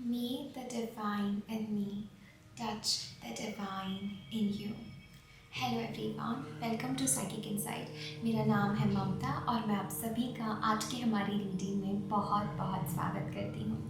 May the divine in me touch the divine in you. Hello everyone, welcome to psychic insight. मेरा नाम है ममता और मैं आप सभी का आज की हमारी रीडिंग में बहुत बहुत स्वागत करती हूँ।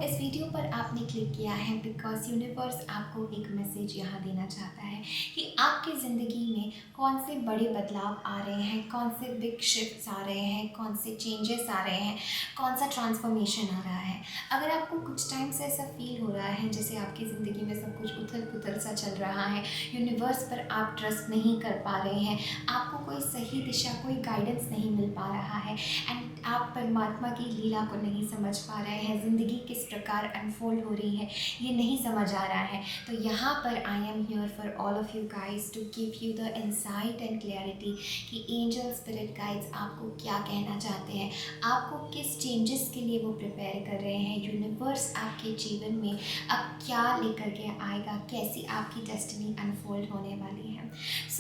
इस वीडियो पर आपने क्लिक किया है बिकॉज यूनिवर्स आपको एक मैसेज यहाँ देना चाहता है कि आपकी ज़िंदगी में कौन से बड़े बदलाव आ रहे हैं, कौन से बिग शिफ्ट्स आ रहे हैं, कौन से चेंजेस आ रहे हैं, कौन सा ट्रांसफॉर्मेशन आ रहा है। अगर आपको कुछ टाइम से ऐसा फील हो रहा है जैसे आपकी ज़िंदगी में सब कुछ उथल पुथल सा चल रहा है, यूनिवर्स पर आप ट्रस्ट नहीं कर पा रहे हैं, आपको कोई सही दिशा, कोई गाइडेंस नहीं मिल पा रहा है एंड आप परमात्मा की लीला को नहीं समझ पा रहे हैं, ज़िंदगी किस प्रकार अनफोल्ड हो रही है ये नहीं समझ आ रहा है, तो यहाँ पर I am here for all of you guys to give you the insight and clarity कि एंजल स्पिरिट गाइड्स आपको क्या कहना चाहते हैं, आपको किस चेंजेस के लिए वो प्रिपेयर कर रहे हैं, यूनिवर्स आपके जीवन में अब क्या लेकर के आएगा, कैसी आपकी डेस्टिनी अनफोल्ड होने वाली है।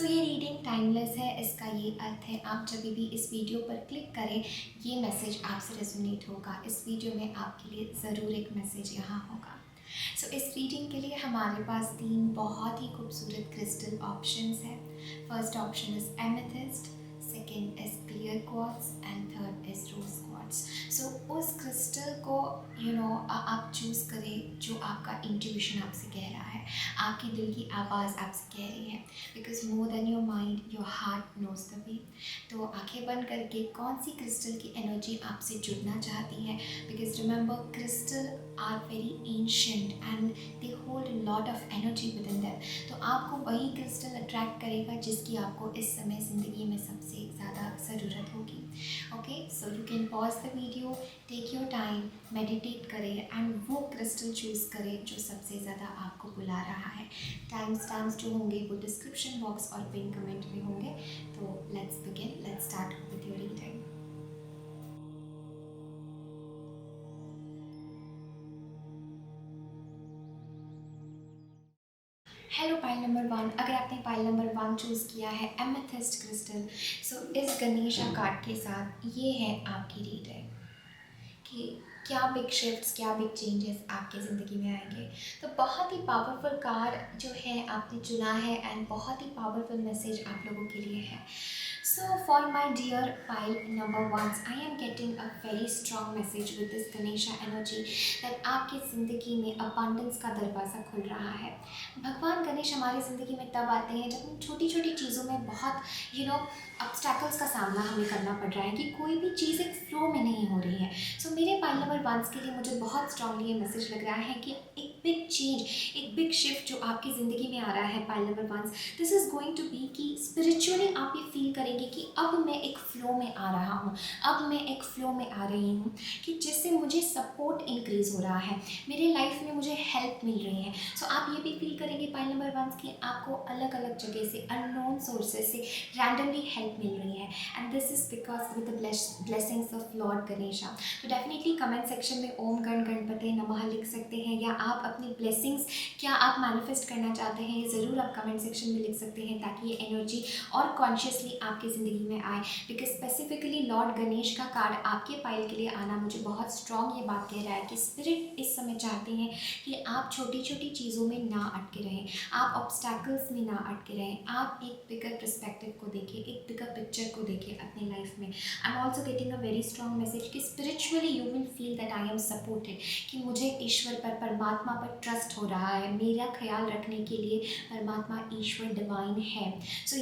ये रीडिंग टाइमलेस है, इसका ये अर्थ है आप जब भी इस वीडियो पर क्लिक करें ये मैसेज आपसे रेजोनेट होगा, इस वीडियो में आपके लिए ज़रूर एक मैसेज यहाँ होगा। इस रीडिंग के लिए हमारे पास 3 बहुत ही खूबसूरत क्रिस्टल ऑप्शंस हैं। First option is amethyst, second is clear quartz and third is rose quartz. उस क्रिस्टल को आप चूज़ करें जो आपका इंट्यूशन आपसे कह रहा है, आपकी दिल की आवाज़ आपसे कह रही है, because more than your mind your heart knows the way. तो आंखें बंद करके कौन सी क्रिस्टल की एनर्जी आपसे जुड़ना चाहती है, because remember crystal are very ancient and they hold lot of energy within them. तो आपको वही क्रिस्टल अट्रैक्ट करेगा जिसकी आपको इस समय ज़िंदगी में सबसे ज़्यादा ज़रूरत होगी। Okay, so you can pause the video, take your time, meditate करें एंड वो क्रिस्टल चूज़ करें जो सबसे ज़्यादा आपको बुला रहा है। टाइम स्टैम्प्स जो होंगे वो डिस्क्रिप्शन बॉक्स और पिन कमेंट में होंगे। तो let's begin, let's start with your reading. Hello pile number 1, अगर आपने पाइल नंबर 1 चूज़ किया है एमेथिस्ट क्रिस्टल, इस गणेशा कार्ड के साथ ये है आपकी रीडिंग कि क्या बिग शिफ्ट्स, क्या बिग चेंजेस आपके ज़िंदगी में आएंगे। तो बहुत ही पावरफुल कार्ड जो है आपने चुना है एंड बहुत ही पावरफुल मैसेज आप लोगों के लिए है। For my dear pile number ones, I am getting a very strong message with this Ganesha energy that आपकी ज़िंदगी में abundance का दरवाज़ा खुल रहा है। भगवान गणेश हमारी ज़िंदगी में तब आते हैं जब हम छोटी छोटी चीज़ों में बहुत ऑब्स्टैकल्स का सामना हमें करना पड़ रहा है कि कोई भी चीज़ एक फ्लो में नहीं हो रही है। मेरे पाइल नंबर 1 के लिए मुझे बहुत स्ट्रांगली ये मैसेज लग रहा है कि एक बिग चेंज, एक बिग शिफ्ट जो आपकी ज़िंदगी में आ रहा है pile number 1, this is going to be कि स्पिरिचुअली आप ये फील करेंगे कि अब मैं एक फ़्लो में आ रहा हूँ, अब मैं एक फ़्लो में आ रही हूँ कि जिससे मुझे सपोर्ट इंक्रीज़ हो रहा है, मेरे लाइफ में मुझे हेल्प मिल रही है। आप ये भी फील करेंगे पाइल नंबर 1 कि आपको अलग अलग जगह से, अननोन सोर्सेज से रैंडमली हेल्प मिल रही है and this is because with the blessings of Lord Ganesha. तो डेफिनेटली कमेंट सेक्शन में ओम गण गणपते नमः लिख सकते हैं, या आप अपनी ब्लेसिंग्स क्या आप मैनिफेस्ट करना चाहते हैं ये ज़रूर आप कमेंट सेक्शन में लिख सकते हैं, ताकि ये एनर्जी और कॉन्शियसली आपकी ज़िंदगी में आए। बिकॉज स्पेसिफिकली लॉर्ड गणेश का कार्ड आपके पाइल के लिए आना मुझे बहुत स्ट्रॉन्ग ये बात कह रहा है कि स्पिरिट इस समय चाहते हैं कि आप छोटी छोटी चीज़ों में ना अटके रहें, आप ऑब्स्टैकल्स में ना अटके रहें, आप एक बिगर पर्सपेक्टिव को देखें, एक बिगर पिक्चर को देखें अपनी लाइफ में। I am also getting a very strong message कि spiritually you will feel that I am supported, कि मुझे ईश्वर पर, परमात्मा पर ट्रस्ट हो रहा है, मेरा ख्याल रखने के लिए परमात्मा ईश्वर डिवाइन है।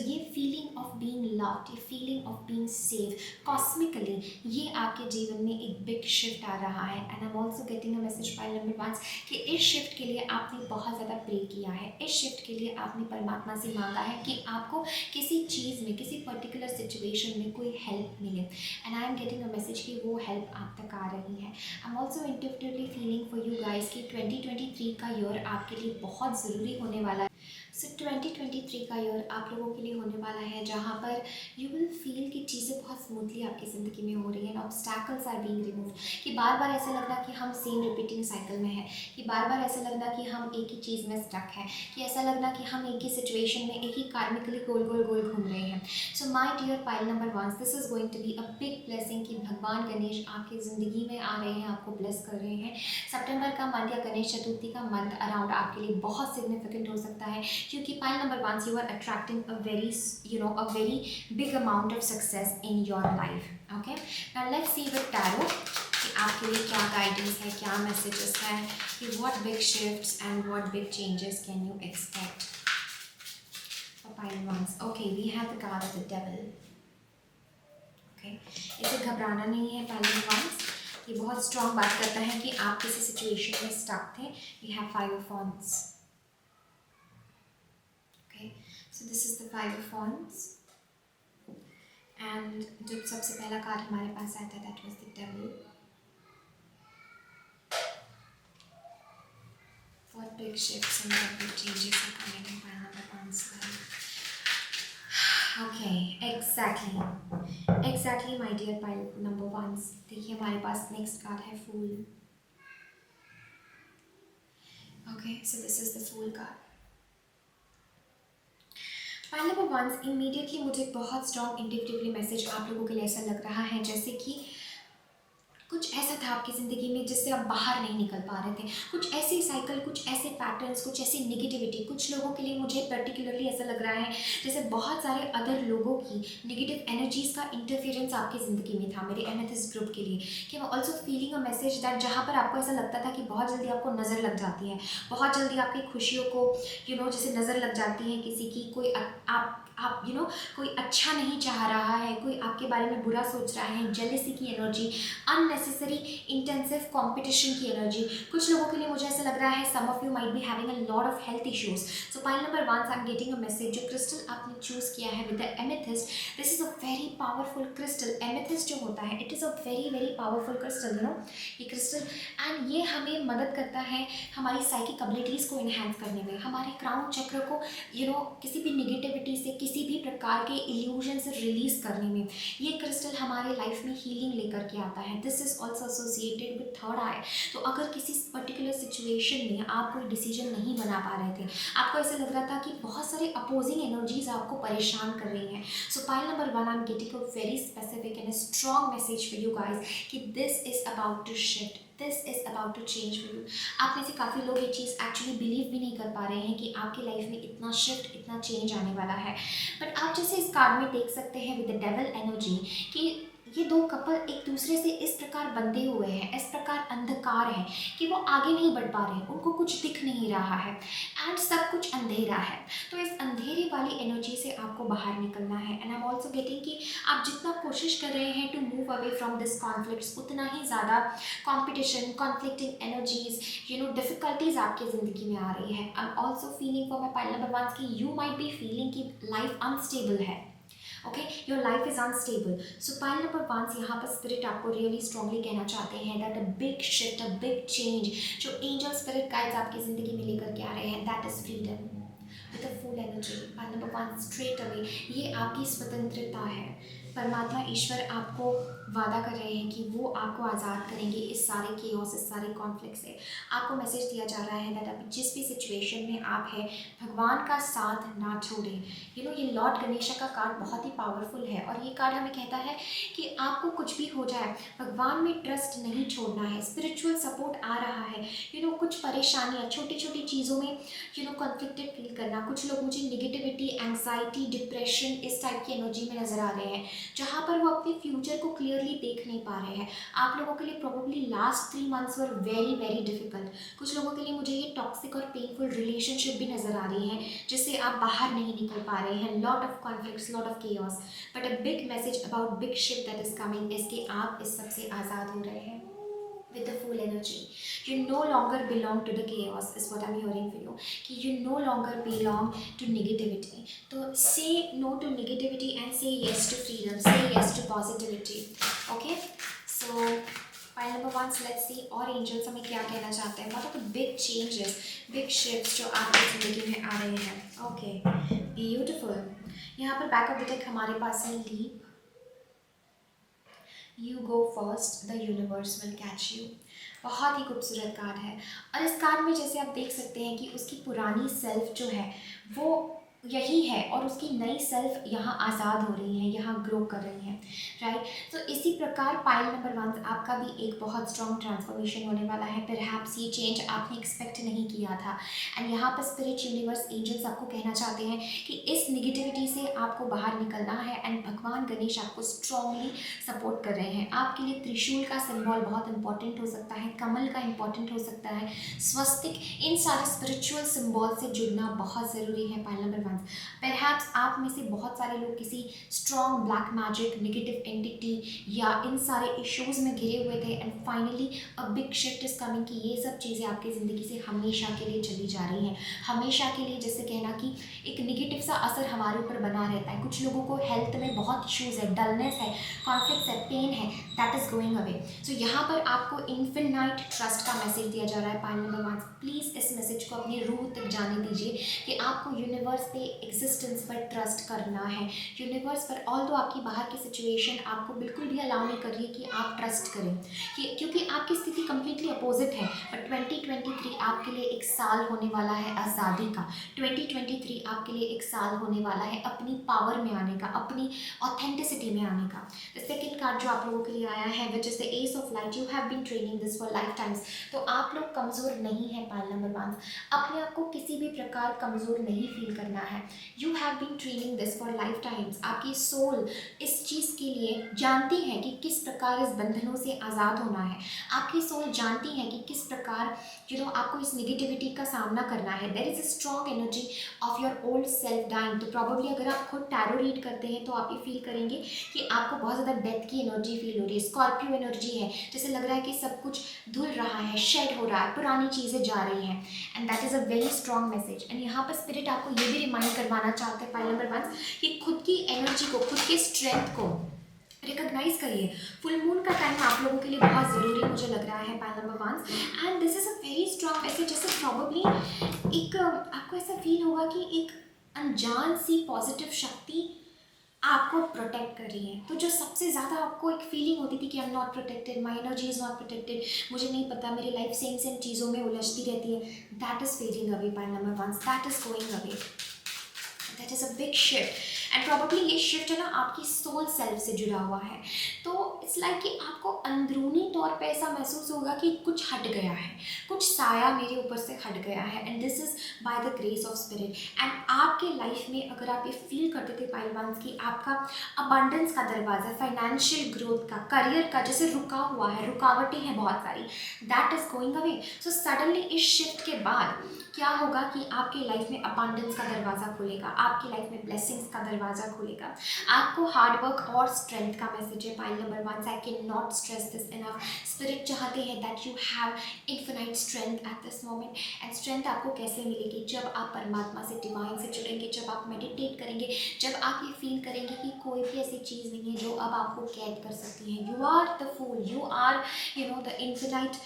ये फीलिंग ऑफ बीइंग लव्ड, ये फीलिंग ऑफ बीइंग सेफ कॉस्मिकली, ये आपके जीवन में एक बिग शिफ्ट आ रहा है। And I am also getting a message pile number 1 कि इस शिफ्ट के लिए आपने बहुत ज़्यादा प्रे किया है, इस शिफ्ट के लिए आपने परमात्मा से मांगा है कि आपको किसी चीज़ में, किसी पर्टिकुलर सिचुएशन में कोई हेल्प मिले and I am getting a message कि वो हेल्प आप तक आ रही है। आई am also intuitively feeling for you guys कि 2023 का ईयर आपके लिए बहुत ज़रूरी होने वाला है। सो 2023 का ईयर आप लोगों के लिए होने वाला है जहाँ पर यू विल फील कि चीज़ें बहुत स्मूथली आपकी ज़िंदगी में हो रही हैं, ऑब्स्टैकल्स आर बीइंग रिमूव्ड। कि बार बार ऐसा लगना कि हम सेम रिपीटिंग साइकिल में है, कि बार बार ऐसा लगना कि हम एक ही चीज़ में स्टक है, कि ऐसा लगना कि हम एक ही सिचुएशन में एक ही कार्मिकली गोल गोल गोल घूम रहे हैं। So my dear pile number 1, this is going to be a big blessing कि भगवान गणेश आपकी ज़िंदगी में आ रहे हैं, आपको ब्लेस कर रहे हैं। सितंबर का मंथ या गणेश चतुर्थी का मंथ अराउंड आपके लिए बहुत सिग्निफिकेंट हो सकता है, क्योंकि pile number 1 you are attracting a very a very big amount of success in your life. Okay, now let's see with tarot कि आपके लिए क्या गाइडेंस है, क्या मैसेजेस हैं, कि what big shifts and what big changes can you expect for pile ones. Okay, we have the card of the devil. Okay, इसे घबराना नहीं है pile ones, ये बहुत स्ट्रॉन्ग बात करता है कि आप किसी सिचुएशन में स्टक थे. We have 5 of wands. Okay, so this is the 5 of wands. And जो सबसे पहला कार्ड हमारे पास आया था that was the devil. What big shifts and what big changes are coming in pile number 1's life. Okay, exactly my dear pile number 1's. देखिए हमारे पास नेक्स्ट कार्ड है fool. Okay, so this is the fool card. Pile number 1's, immediately मुझे बहुत strong individually message आप लोगों के लिए ऐसा लग रहा है जैसे कि कुछ ऐसा था आपकी ज़िंदगी में जिससे आप बाहर नहीं निकल पा रहे थे. कुछ ऐसी साइकिल, कुछ ऐसे पैटर्न्स, कुछ ऐसी नेगेटिविटी. कुछ लोगों के लिए मुझे पर्टिकुलरली ऐसा लग रहा है जैसे बहुत सारे अदर लोगों की नेगेटिव एनर्जीज़ का इंटरफेरेंस आपकी ज़िंदगी में था मेरे एमेथिस्ट ग्रुप के लिए. कि मैं also feeling a message that जहाँ पर आपको ऐसा लगता था कि बहुत जल्दी आपको नज़र लग जाती है, बहुत जल्दी आपकी खुशियों को जैसे नज़र लग जाती है किसी की. कोई आप कोई अच्छा नहीं चाह रहा है, कोई आपके बारे में बुरा सोच रहा है. जेलेसी की एनर्जी, अननेसेसरी इंटेंसिव कंपटीशन की एनर्जी. कुछ लोगों के लिए मुझे ऐसा लग रहा है some of you might be having a lot of health issues. So pile number 1 I am getting a message. जो क्रिस्टल आपने चूज किया है with the amethyst, this is a very powerful crystal. Amethyst जो होता है it is a very very powerful crystal. ये crystal and ये हमें मदद करता है हमारी साइकिक एबिलिटीज़ को इन्हांस करने में, हमारे क्राउन चक्र को किसी भी निगेटिविटी से, किसी भी प्रकार के इल्यूजन से रिलीज करने में. ये क्रिस्टल हमारे लाइफ में हीलिंग लेकर के आता है. This is also associated with third eye. तो अगर किसी पर्टिकुलर सिचुएशन में आप कोई डिसीजन नहीं बना पा रहे थे, आपको ऐसा लग रहा था कि बहुत सारे अपोजिंग एनर्जीज आपको परेशान कर रही हैं, so pile number 1 I am getting a very specific and strong message for you guys कि this is about to shift, this is about to change for you. आप में से काफ़ी लोग ये चीज़ एक्चुअली बिलीव भी नहीं कर पा रहे हैं कि आपकी लाइफ में इतना शिफ्ट, इतना चेंज आने वाला है. बट आप जैसे इस कार्ड में देख सकते हैं विद द डेविल एनर्जी कि ये दो कपल एक दूसरे से इस प्रकार बंधे हुए हैं, इस प्रकार अंधकार है कि वो आगे नहीं बढ़ पा रहे हैं, उनको कुछ दिख नहीं रहा है एंड सब कुछ अंधेरा है. तो इस अंधेरे वाली एनर्जी से आपको बाहर निकलना है. And I am also getting कि आप जितना कोशिश कर रहे हैं to move away from this conflicts, उतना ही ज़्यादा कॉम्पिटिशन, कॉन्फ्लिक्टिंग एनर्जीज, डिफिकल्टीज आपकी ज़िंदगी में आ रही है. आई am also feeling for my pile number 1 कि यू माइट बी फीलिंग कि लाइफ अनस्टेबल है. Okay, your life is unstable. So pile number 1 यहाँ पर स्पिरिट आपको रियली स्ट्रांगली कहना चाहते हैं that a big shift, a big change जो एंजल स्पिरिट गाइड्स आपकी ज़िंदगी में लेकर के आ रहे हैं, that is freedom with a full energy. Pile number 1 straight away ये आपकी स्वतंत्रता है. परमात्मा ईश्वर आपको वादा कर रहे हैं कि वो आपको आज़ाद करेंगे इस सारे केओस, इस सारे कॉन्फ्लिक्ट से. आपको मैसेज दिया जा रहा है दैट अभी जिस भी सिचुएशन में आप हैं, भगवान का साथ ना छोड़ें. ये लॉर्ड गणेशा का कार्ड बहुत ही पावरफुल है और ये कार्ड हमें कहता है कि आपको कुछ भी हो जाए, भगवान में ट्रस्ट नहीं छोड़ना है. स्पिरिचुअल सपोर्ट आ रहा है. कुछ परेशानियाँ, छोटी छोटी चीज़ों में कॉन्फ्लिक्टेड फील करना. कुछ लोग मुझे निगेटिविटी, एंग्जाइटी, डिप्रेशन इस टाइप की एनर्जी में नज़र आ रहे हैं जहाँ पर वो अपने फ्यूचर को क्लियरली देख नहीं पा रहे हैं. आप लोगों के लिए probably last 3 months were very very difficult. कुछ लोगों के लिए मुझे ये टॉक्सिक और पेनफुल रिलेशनशिप भी नज़र आ रही हैं जिससे आप बाहर नहीं निकल पा रहे हैं. Lot of conflicts, lot of chaos, but a big message about big shift that is coming is कि आप इस सब से आज़ाद हो रहे हैं with the full energy. You no longer belong to the chaos is what I'm hearing for you. कि you no longer belong to negativity. तो say no to negativity and say yes to freedom. Say yes to positivity. Okay? So pile number one, let's see और angels हमें क्या कहना चाहते हैं। What are the big changes, big shifts जो आपकी ज़िंदगी में आ रहे हैं। Okay, beautiful. यहाँ पर बैक ऑफ द डेक हमारे पास है leap, you go first, the universe will catch you. बहुत ही खूबसूरत कार्ड है। और इस कार्ड में जैसे आप देख सकते हैं कि उसकी पुरानी सेल्फ जो है वो यही है और उसकी नई सेल्फ यहाँ आज़ाद हो रही है, यहाँ ग्रो कर रही है, राइट। तो इसी प्रकार पाइल नंबर वन आपका भी एक बहुत स्ट्रॉन्ग ट्रांसफॉर्मेशन होने वाला है। परहैप्स ये चेंज आपने एक्सपेक्ट नहीं किया था, एंड यहाँ पर स्पिरिट, यूनिवर्स, एंजल्स आपको कहना चाहते हैं कि इस निगेटिविटी से आपको बाहर निकलना है, एंड भगवान गणेश आपको स्ट्रॉन्गली सपोर्ट कर रहे हैं। आपके लिए त्रिशूल का सिंबल बहुत इंपॉर्टेंट हो सकता है, कमल का इंपॉर्टेंट हो सकता है, स्वस्तिक, इन सारे स्पिरिचुअल सिंबल से जुड़ना बहुत ज़रूरी है। पाइल नंबर वन, परहैप्स आप में से बहुत सारे लोग किसी strong black magic, negative entity या इन सारे इश्यूज में घिरे हुए थे, and finally a big shift is coming कि ये सब चीज़ें आपकी ज़िंदगी से हमेशा के लिए चली जा रही हैं, हमेशा के लिए। जैसे कहना कि एक नेगेटिव सा असर हमारे ऊपर बना रहता है। कुछ लोगों को हेल्थ में बहुत इश्यूज है, डलनेस है, कॉन्फ्लिक्ट्स है, पेन है, दैट इज गोइंग अवे। सो यहाँ पर आपको इन्फिनाइट ट्रस्ट का मैसेज दिया जा रहा है। पाइल नंबर वन, प्लीज़ इस मैसेज को अपनी रूह तक जाने दीजिए कि आपको यूनिवर्स पे, एग्जिस्टेंस पर ट्रस्ट करना है। यूनिवर्स पर, ऑल दो आपकी बाहर की सिचुएशन आपको बिल्कुल भी अलाउ नहीं कर रही है कि आप ट्रस्ट करें, कि क्योंकि आपकी स्थिति कम्प्लीटली अपोजिट है। बट 2023 आपके लिए एक साल होने वाला है आज़ादी का। 2023 आपके लिए एक साल होने वाला है अपनी पावर में आने का, अपनी ऑथेंटिसिटी में आने का। द सेकेंड कार्ड जो आप लोगों के लिए आया है, which is the ace of light, you have been training this for lifetimes. तो आप लोग कमज़ोर नहीं है। पाइल नंबर वन, अपने आप को किसी भी प्रकार कमज़ोर नहीं फील करना है। You have been training this for lifetimes. आपकी सोल इस चीज़ के लिए जानती है कि किस प्रकार इस बंधनों से आज़ाद होना है। आपकी सोल जानती है कि किस प्रकार आपको इस नेगेटिविटी का सामना करना है। There is a strong energy of your old self dying. तो प्रॉब्ली अगर आप खुद टैरो रीड करते हैं तो आप ये फील करेंगे कि आपको बहुत ज़्यादा डेथ की एनर्जी फील हो रही है, स्कॉर्पियो एनर्जी है, जैसे लग रहा है कि सब कुछ धुल रहा है, शेड हो रहा है, पुरानी चीज़ें जा रही हैं, and that is a very strong message. And यहाँ पर स्पिरिट आपको ये भी रिमाइंड करवाना चाहते हैं पाइल नंबर वन कि खुद की एनर्जी को, खुद के स्ट्रेंथ को रिकॉग्नाइज करिए। फुल मून का टाइम आप लोगों के लिए बहुत ज़रूरी मुझे लग रहा है pile number one, and this is a very strong message. जैसे प्रॉबली एक आपको ऐसा फील होगा कि एक अनजान सी पॉजिटिव शक्ति आपको प्रोटेक्ट कर रही है। तो जो सबसे ज़्यादा आपको एक फीलिंग होती थी कि I am not protected, my energy is not protected, मुझे नहीं पता, मेरी लाइफ सेम सेम चीज़ों में उलझती रहती है, that is fading away pile number one, that is going away. That is a big shift, and probably ये शिफ्ट है ना आपकी सोल सेल्फ से जुड़ा हुआ है। तो इट्स लाइक कि आपको अंदरूनी तौर पे ऐसा महसूस होगा कि कुछ हट गया है, कुछ साया मेरे ऊपर से हट गया है, and this is by the grace of spirit. And आपके लाइफ में अगर आप ये फील करते थे पाइल वंस कि आपका अबंडेंस का दरवाज़ा, फाइनेंशियल ग्रोथ का, करियर का जैसे रुका हुआ है, रुकावटें हैं बहुत सारी, that is going away. So suddenly इस शिफ्ट के बाद क्या होगा कि आपकी लाइफ में अबंडेंस का दरवाज़ा खुलेगा, आपकी लाइफ में ब्लेसिंग्स का दरवाज़ा खुलेगा। आपको हार्ड वर्क और स्ट्रेंथ का मैसेज है pile number one. I can not stress this enough. Spirit चाहते हैं that you have infinite strength at this moment, and strength आपको कैसे मिलेगी? जब आप परमात्मा से, डिवाइन से जुड़ेंगे, जब आप मेडिटेट करेंगे, जब आप ये फील करेंगे कि कोई भी ऐसी चीज़ नहीं है जो अब आपको कैद कर सकती है। You are the fool, you are the infinite,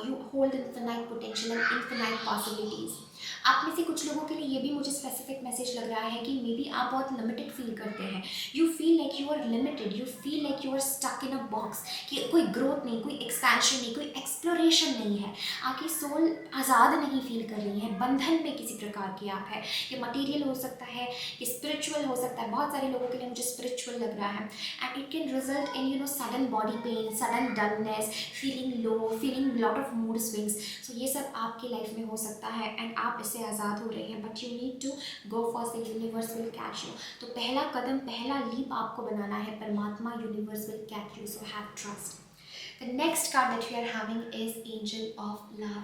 you hold infinite potential and infinite possibilities. आप में से कुछ लोगों के लिए ये भी मुझे स्पेसिफिक मैसेज लग रहा है कि मे बी आप बहुत लिमिटेड फील करते हैं। You feel like you are limited, you feel like you are stuck in a box, कि कोई ग्रोथ नहीं, कोई एक्सपेंशन नहीं, कोई एक्सप्लोरेशन नहीं है। आपकी सोल आज़ाद नहीं फील कर रही है, बंधन में किसी प्रकार की आप है। ये मटीरियल हो सकता है, ये स्पिरिचुअल हो सकता है, बहुत सारे लोगों के लिए मुझे स्पिरिचुअल लग रहा है, and it can result in sudden body pain, sudden dullness, feeling low, feeling lot of mood swings. So ये सब आपकी लाइफ में हो सकता है, एंड आप इससे आज़ाद हो रहे हैं, but you need to go for the universe will catch you. तो पहला कदम, पहला लीप आपको बनाना है, परमात्मा, universe will catch you, so have trust. The next card that we are having is angel of love.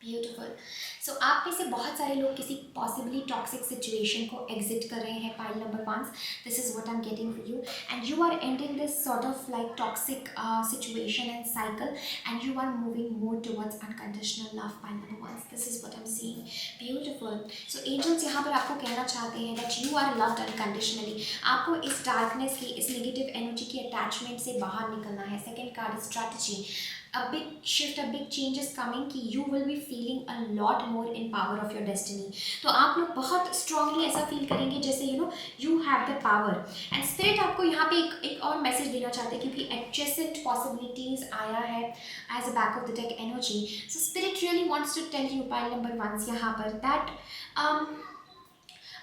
Beautiful. So आप में से बहुत सारे लोग किसी पॉसिबली टॉक्सिक सिचुएशन को एग्जिट कर रहे हैं pile number ones. This is what I am getting for you and you are ending this sort of like toxic situation and cycle and you are moving more towards unconditional love pile number ones. This is what I am seeing. Beautiful. So angels यहाँ पर आपको कहना चाहते हैं that you are loved unconditionally. आपको इस darkness की, इस नेगेटिव एनर्जी की अटैचमेंट से बाहर निकलना है। Second card strategy, a big shift, a big change is coming कि you will be feeling a lot more in power of your destiny। तो आप लोग बहुत strongly ऐसा फील करेंगे जैसे you have the power। and spirit आपको यहाँ पे एक और मैसेज देना चाहते हैं क्योंकि adjacent possibilities आया है as a back of the deck energy। so spirit really wants to tell you pile number 1 यहाँ पर that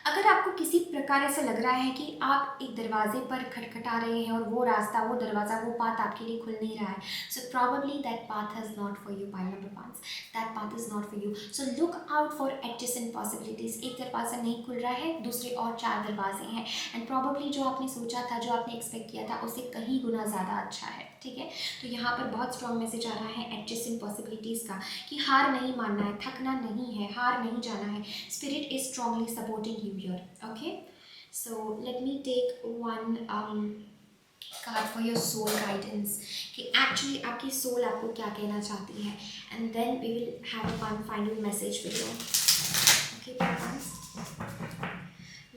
अगर आपको किसी प्रकार ऐसा लग रहा है कि आप एक दरवाजे पर खटखटा रहे हैं और वो रास्ता, वो दरवाज़ा, वो पाथ आपके लिए खुल नहीं रहा है, so probably that path is not for you pile number 1। That path is not for you. So look out for adjacent possibilities. एक दरवाज़ा नहीं खुल रहा है, दूसरे और 4 दरवाजे हैं एंड प्रॉबली जो आपने सोचा था, जो आपने एक्सपेक्ट किया था, उससे कहीं गुना ज़्यादा अच्छा है। ठीक है, तो यहाँ पर बहुत स्ट्रॉन्ग मैसेज आ रहा है एडजेसेंट पॉसिबिलिटीज़ का कि हार नहीं मानना है, थकना नहीं है, हार नहीं जाना है। Spirit is strongly supporting you here. Okay, so let me take one card for your soul guidance कि एक्चुअली आपकी सोल आपको क्या कहना चाहती है and then we will have one final message for you. Okay,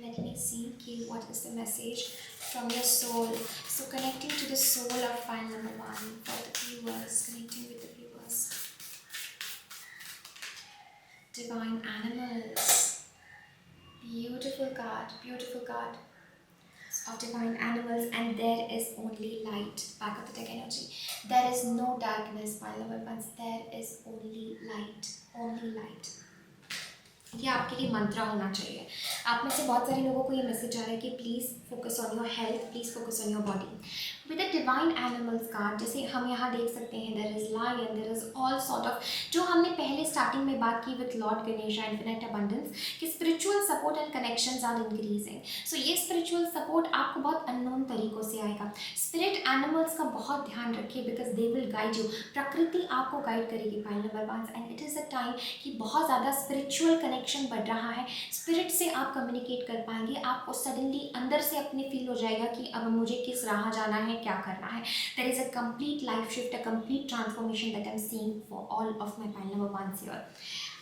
let me see what is the message from your soul. So connecting to the soul of file number 1 for the viewers, connecting with the viewers. Divine animals. Beautiful card, beautiful card of divine animals, and there is only light. Back of the deck energy. There is no darkness, file number 1. There is only light, only light. ये आपके लिए मंत्र होना चाहिए। आप में से बहुत सारे लोगों को ये मैसेज आ रहा है कि please focus on your health, please focus on your body with the divine animals card. जैसे हम यहाँ देख सकते हैं there is lion, there is all sort of, जो हमने पहले स्टार्टिंग में बात की with lord Ganesha infinite abundance कि spiritual support and connections are increasing. So ये स्पिरिचुअल सपोर्ट आपको बहुत अननोन तरीक़ों से आएगा। स्पिरिट एनिमल्स का बहुत ध्यान रखिए because they will guide you. प्रकृति आपको गाइड करेगी pile number 1 and it is a time कि बहुत ज़्यादा स्पिरिचुअल कनेक्शन बढ़ रहा है। स्पिरिट से आप कम्युनिकेट कर पाएंगे। आपको सडनली अंदर से अपने फील हो जाएगा कि अब मुझे किस राह जाना है, क्या करना है। There is a complete life shift, a complete transformation that I am seeing for all of my pile number 1 here.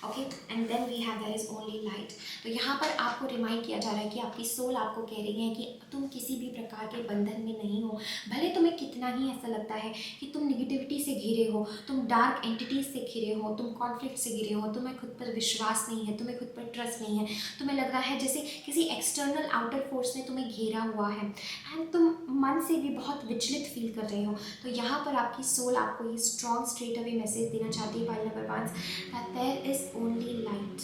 Okay, and then we have there is only light. तो यहाँ पर आपको रिमाइंड किया जा रहा है कि आपकी सोल आपको कह रही है कि तुम किसी भी प्रकार के बंधन में नहीं हो। भले तुम्हें कितना ही ऐसा लगता है कि तुम निगेटिविटी से घिरे हो, तुम डार्क एंटिटीज से घिरे हो, तुम कॉन्फ्लिक्ट से घिरे हो, तुम्हें खुद पर विश्वास नहीं है, तुम्हें खुद पर ट्रस्ट नहीं है, तुम्हें लग रहा है जैसे किसी एक्सटर्नल आउटर फोर्स ने तुम्हें घेरा हुआ है एंड तुम मन से भी बहुत विचलित फील कर रहे हो। तो यहाँ पर आपकी सोल आपको ये स्ट्रॉन्ग स्ट्रेट अवे मैसेज देना चाहती है pile number 1 that there is only light.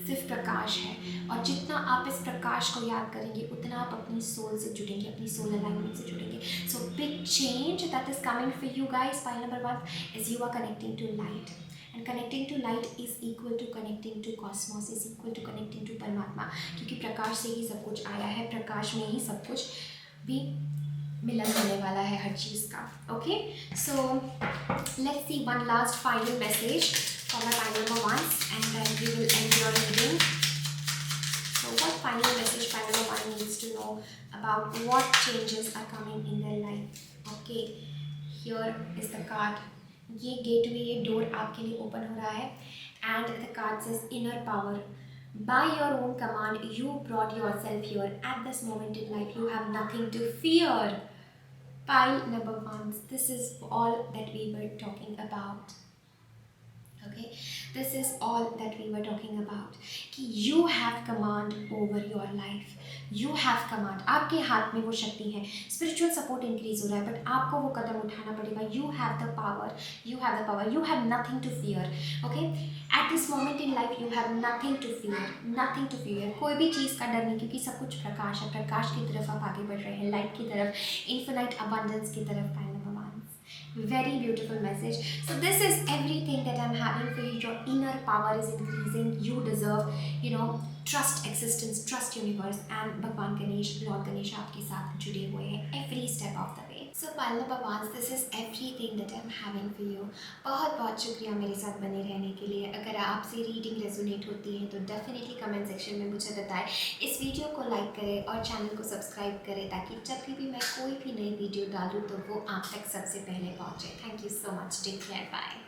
सिर्फ प्रकाश है और जितना आप इस प्रकाश को याद करेंगे उतना आप अपनी सोल से जुड़ेंगे, अपनी सोल अलाइनमेंट से जुड़ेंगे। So big change that is coming for you guys pile number 1 is you are connecting to light and connecting to light is equal to connecting to cosmos, is equal to connecting to परमात्मा, क्योंकि प्रकाश से ही सब कुछ आया है, प्रकाश में ही सब कुछ भी मिलन होने वाला है हर चीज़ का। Okay, so let's C one last final message for my pile number 1 and then we will end your reading. So what final message pile number 1 needs to know about what changes are coming in their life? Okay, here is the card. ये gateway, ये door आपके लिए open हो रहा है and the card says inner power. By your own command you brought yourself here. At this moment in life you have nothing to fear. Pile number 1, this is all that we were talking about. Okay, this is all that we were talking about कि you have command over your life, you have command, आपके हाथ में वो शक्ति है। spiritual support increase हो रहा है बट आपको वो कदम उठाना पड़ेगा। you have the power, you have the power, you have nothing to fear. Okay, at this moment in life you have nothing to fear, nothing to fear, कोई भी चीज़ का डर नहीं क्योंकि सब कुछ प्रकाश है। प्रकाश की तरफ आप आगे बढ़ रहे हैं, लाइट की तरफ, infinite abundance की तरफ। Very beautiful message. So this is everything that I'm having for you. Your inner power is increasing. You deserve, trust existence, trust universe, and भगवान गणेश, लॉर्ड गणेश आपके साथ जुड़े हुए हैं every step of the way. So pile number one, this is everything that I am having for you. बहुत बहुत शुक्रिया मेरे साथ बने रहने के लिए। अगर आपसे रीडिंग रेजोनेट होती है तो डेफिनेटली कमेंट सेक्शन में मुझे बताएं। इस वीडियो को लाइक करें और चैनल को सब्सक्राइब करें ताकि जब भी मैं कोई भी नई वीडियो डालूँ तो वो आप तक सबसे पहले पहुँचे। Thank you so much, take care, bye.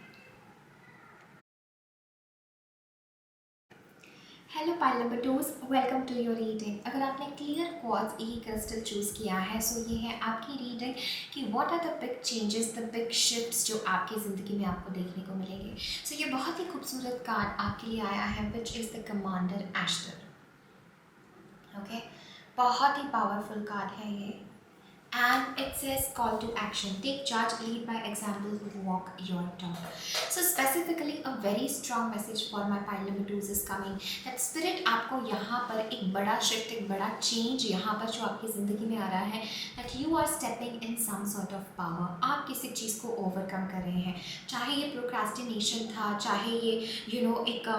Hello pile number twos, welcome to your reading. अगर आपने क्लियर क्वार्ट्ज ई क्रिस्टल चूज़ किया है सो ये है आपकी रीडिंग कि what are the big changes, the big shifts जो आपकी ज़िंदगी में आपको देखने को मिलेंगे। सो ये बहुत ही खूबसूरत कार्ड आपके लिए आया है which is the commander Ashtar. Okay, बहुत ही पावरफुल कार्ड है ये। And it says call to action, take charge, lead by example, walk your talk. So specifically a very strong message for my pile number 2 is coming that spirit आपको यहाँ पर एक बड़ा shift, एक बड़ा change यहाँ पर जो आपकी ज़िंदगी में आ रहा है, that you are stepping in some sort of power। आप किसी चीज़ को overcome कर रहे हैं, चाहे ये procrastination था, चाहे ये एक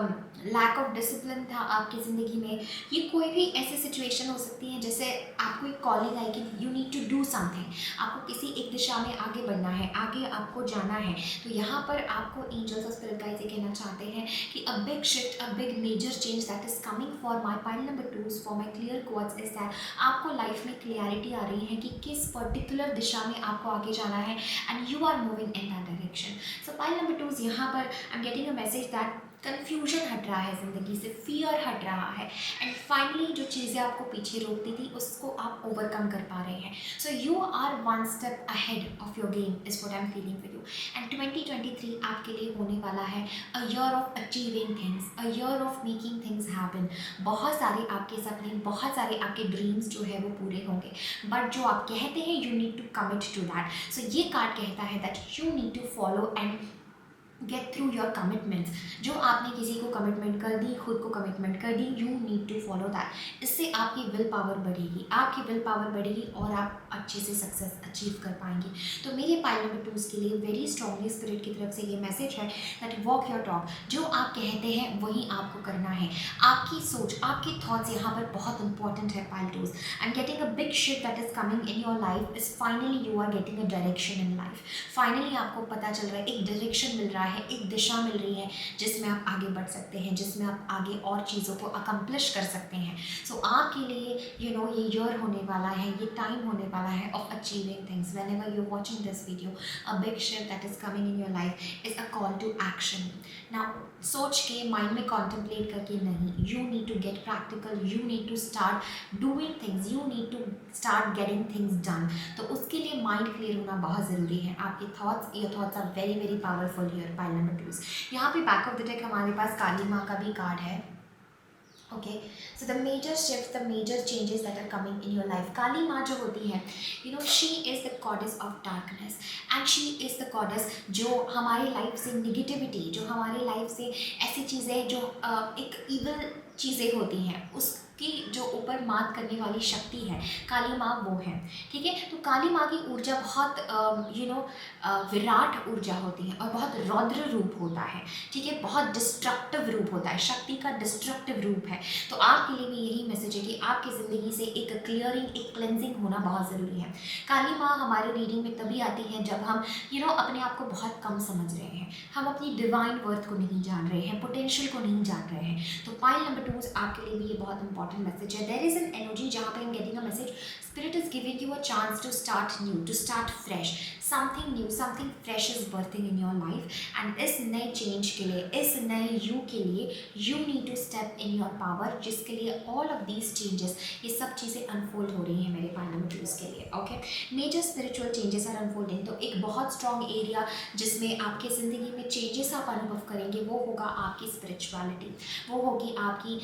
lack of discipline था आपकी ज़िंदगी में, ये कोई भी ऐसी सिचुएशन हो सकती है जैसे आपको एक कॉलिंग आई कि you need to do something, आपको किसी एक दिशा में आगे बढ़ना है, आगे आपको जाना है। तो यहाँ पर आपको एंजल्स और स्पिरिट गाइड्स ये कहना चाहते हैं कि a big shift, a big major change that is coming for my pile number 2 for my clear quartz is that आपको लाइफ में क्लियरिटी आ रही है कि किस पर्टिकुलर दिशा में आपको आगे जाना है and you are moving in that direction. So pile number 2 यहाँ पर I am getting a message that confusion हट रहा है ज़िंदगी से, फियर हट रहा है एंड फाइनली जो चीज़ें आपको पीछे रोकती थी उसको आप ओवरकम कर पा रहे हैं। So you are one step ahead of your game is what I am feeling for you. And 2023 आपके लिए होने वाला है a year of achieving things, a year of making things happen. बहुत सारे आपके सपने, बहुत सारे आपके ड्रीम्स जो है वो पूरे होंगे, बट जो आप कहते हैं you need to commit to that. So ये कार्ड कहता है that you need to follow and get through your commitments. जो आपने किसी को कमिटमेंट कर दी, खुद को कमिटमेंट कर दी, you need to follow that. इससे आपकी विल पावर बढ़ेगी, आपकी विल पावर बढ़ेगी और आप अच्छे से सक्सेस अचीव कर पाएंगे। तो मेरे पाइल नंबर 2 के लिए वेरी स्ट्रांगली स्पिरिट की तरफ से ये मैसेज है दैट वॉक योर टॉक। जो आप कहते हैं वही आपको करना है। आपकी सोच, आपके थॉट्स यहाँ पर बहुत इंपॉर्टेंट है pile 2। I am getting a big shift that is coming in your life is finally you are getting a direction in life. Finally आपको पता चल रहा है, एक डायरेक्शन मिल रहा है, एक दिशा मिल रही है जिसमें आप आगे बढ़ सकते हैं, जिसमें आप आगे और चीज़ों को अकम्प्लिश कर सकते हैं। सो आपके लिए ये ईयर होने वाला है, ये टाइम होने वाला है of achieving things. Whenever you watching this video, a big shift that is coming in your life is a call to action. Now सोच के माइंड में कॉन्template करके नहीं, you need to get practical, you need to start doing things, you need to start getting things done. तो उसके लिए mind clear होना बहुत ज़रूरी है। आपके thoughts, your thoughts are very very powerful here pile number 2। यहाँ पे बैक ऑफ द डेक हमारे पास काली माँ का भी कार्ड है। Okay, so the major shift, the major changes that are coming in your life. Kali माँ जो होती है, she is the goddess of darkness and she is the goddess जो हमारी लाइफ से निगेटिविटी, जो हमारी लाइफ से ऐसी चीज़ें जो एक इवल चीज़ें होती हैं उसकी जो ऊपर मात करने वाली शक्ति है, काली माँ वो है। ठीक है, तो काली माँ की ऊर्जा बहुत विराट ऊर्जा होती है और बहुत रौद्र रूप होता है। ठीक है, बहुत डिस्ट्रक्टिव रूप होता है, शक्ति का डिस्ट्रक्टिव रूप है। तो आपके लिए भी यही मैसेज है कि आपकी ज़िंदगी से एक क्लियरिंग, एक क्लेंजिंग होना बहुत ज़रूरी है। काली माँ हमारे रीडिंग में तभी आती है जब हम अपने आप को बहुत कम समझ रहे हैं, हम अपनी डिवाइन वर्थ को नहीं जान रहे हैं, पोटेंशियल को नहीं जान रहे हैं। तो पाइल नंबर 2 आपके लिए भी ये बहुत इंपॉर्टेंट मैसेज है। देयर इज एन एनर्जी जहाँ पे हम getting a message, spirit is giving you a chance to start new, to start fresh, something new, something fresh is birthing in your life. And इस नए change के लिए, इस नए यू के लिए you need to step in your power, जिसके लिए ऑल ऑफ दीज चेंजेस, ये सब चीज़ें अनफोल्ड हो रही हैं मेरे पाइल नंबर 2 के लिए। Okay, major spiritual changes are unfolding. तो एक बहुत स्ट्रॉन्ग एरिया जिसमें आपकी ज़िंदगी में चेंजेस आप अनुभव करेंगे वो होगा आपकी स्पिरिचुअलिटी, वो होगी आपकी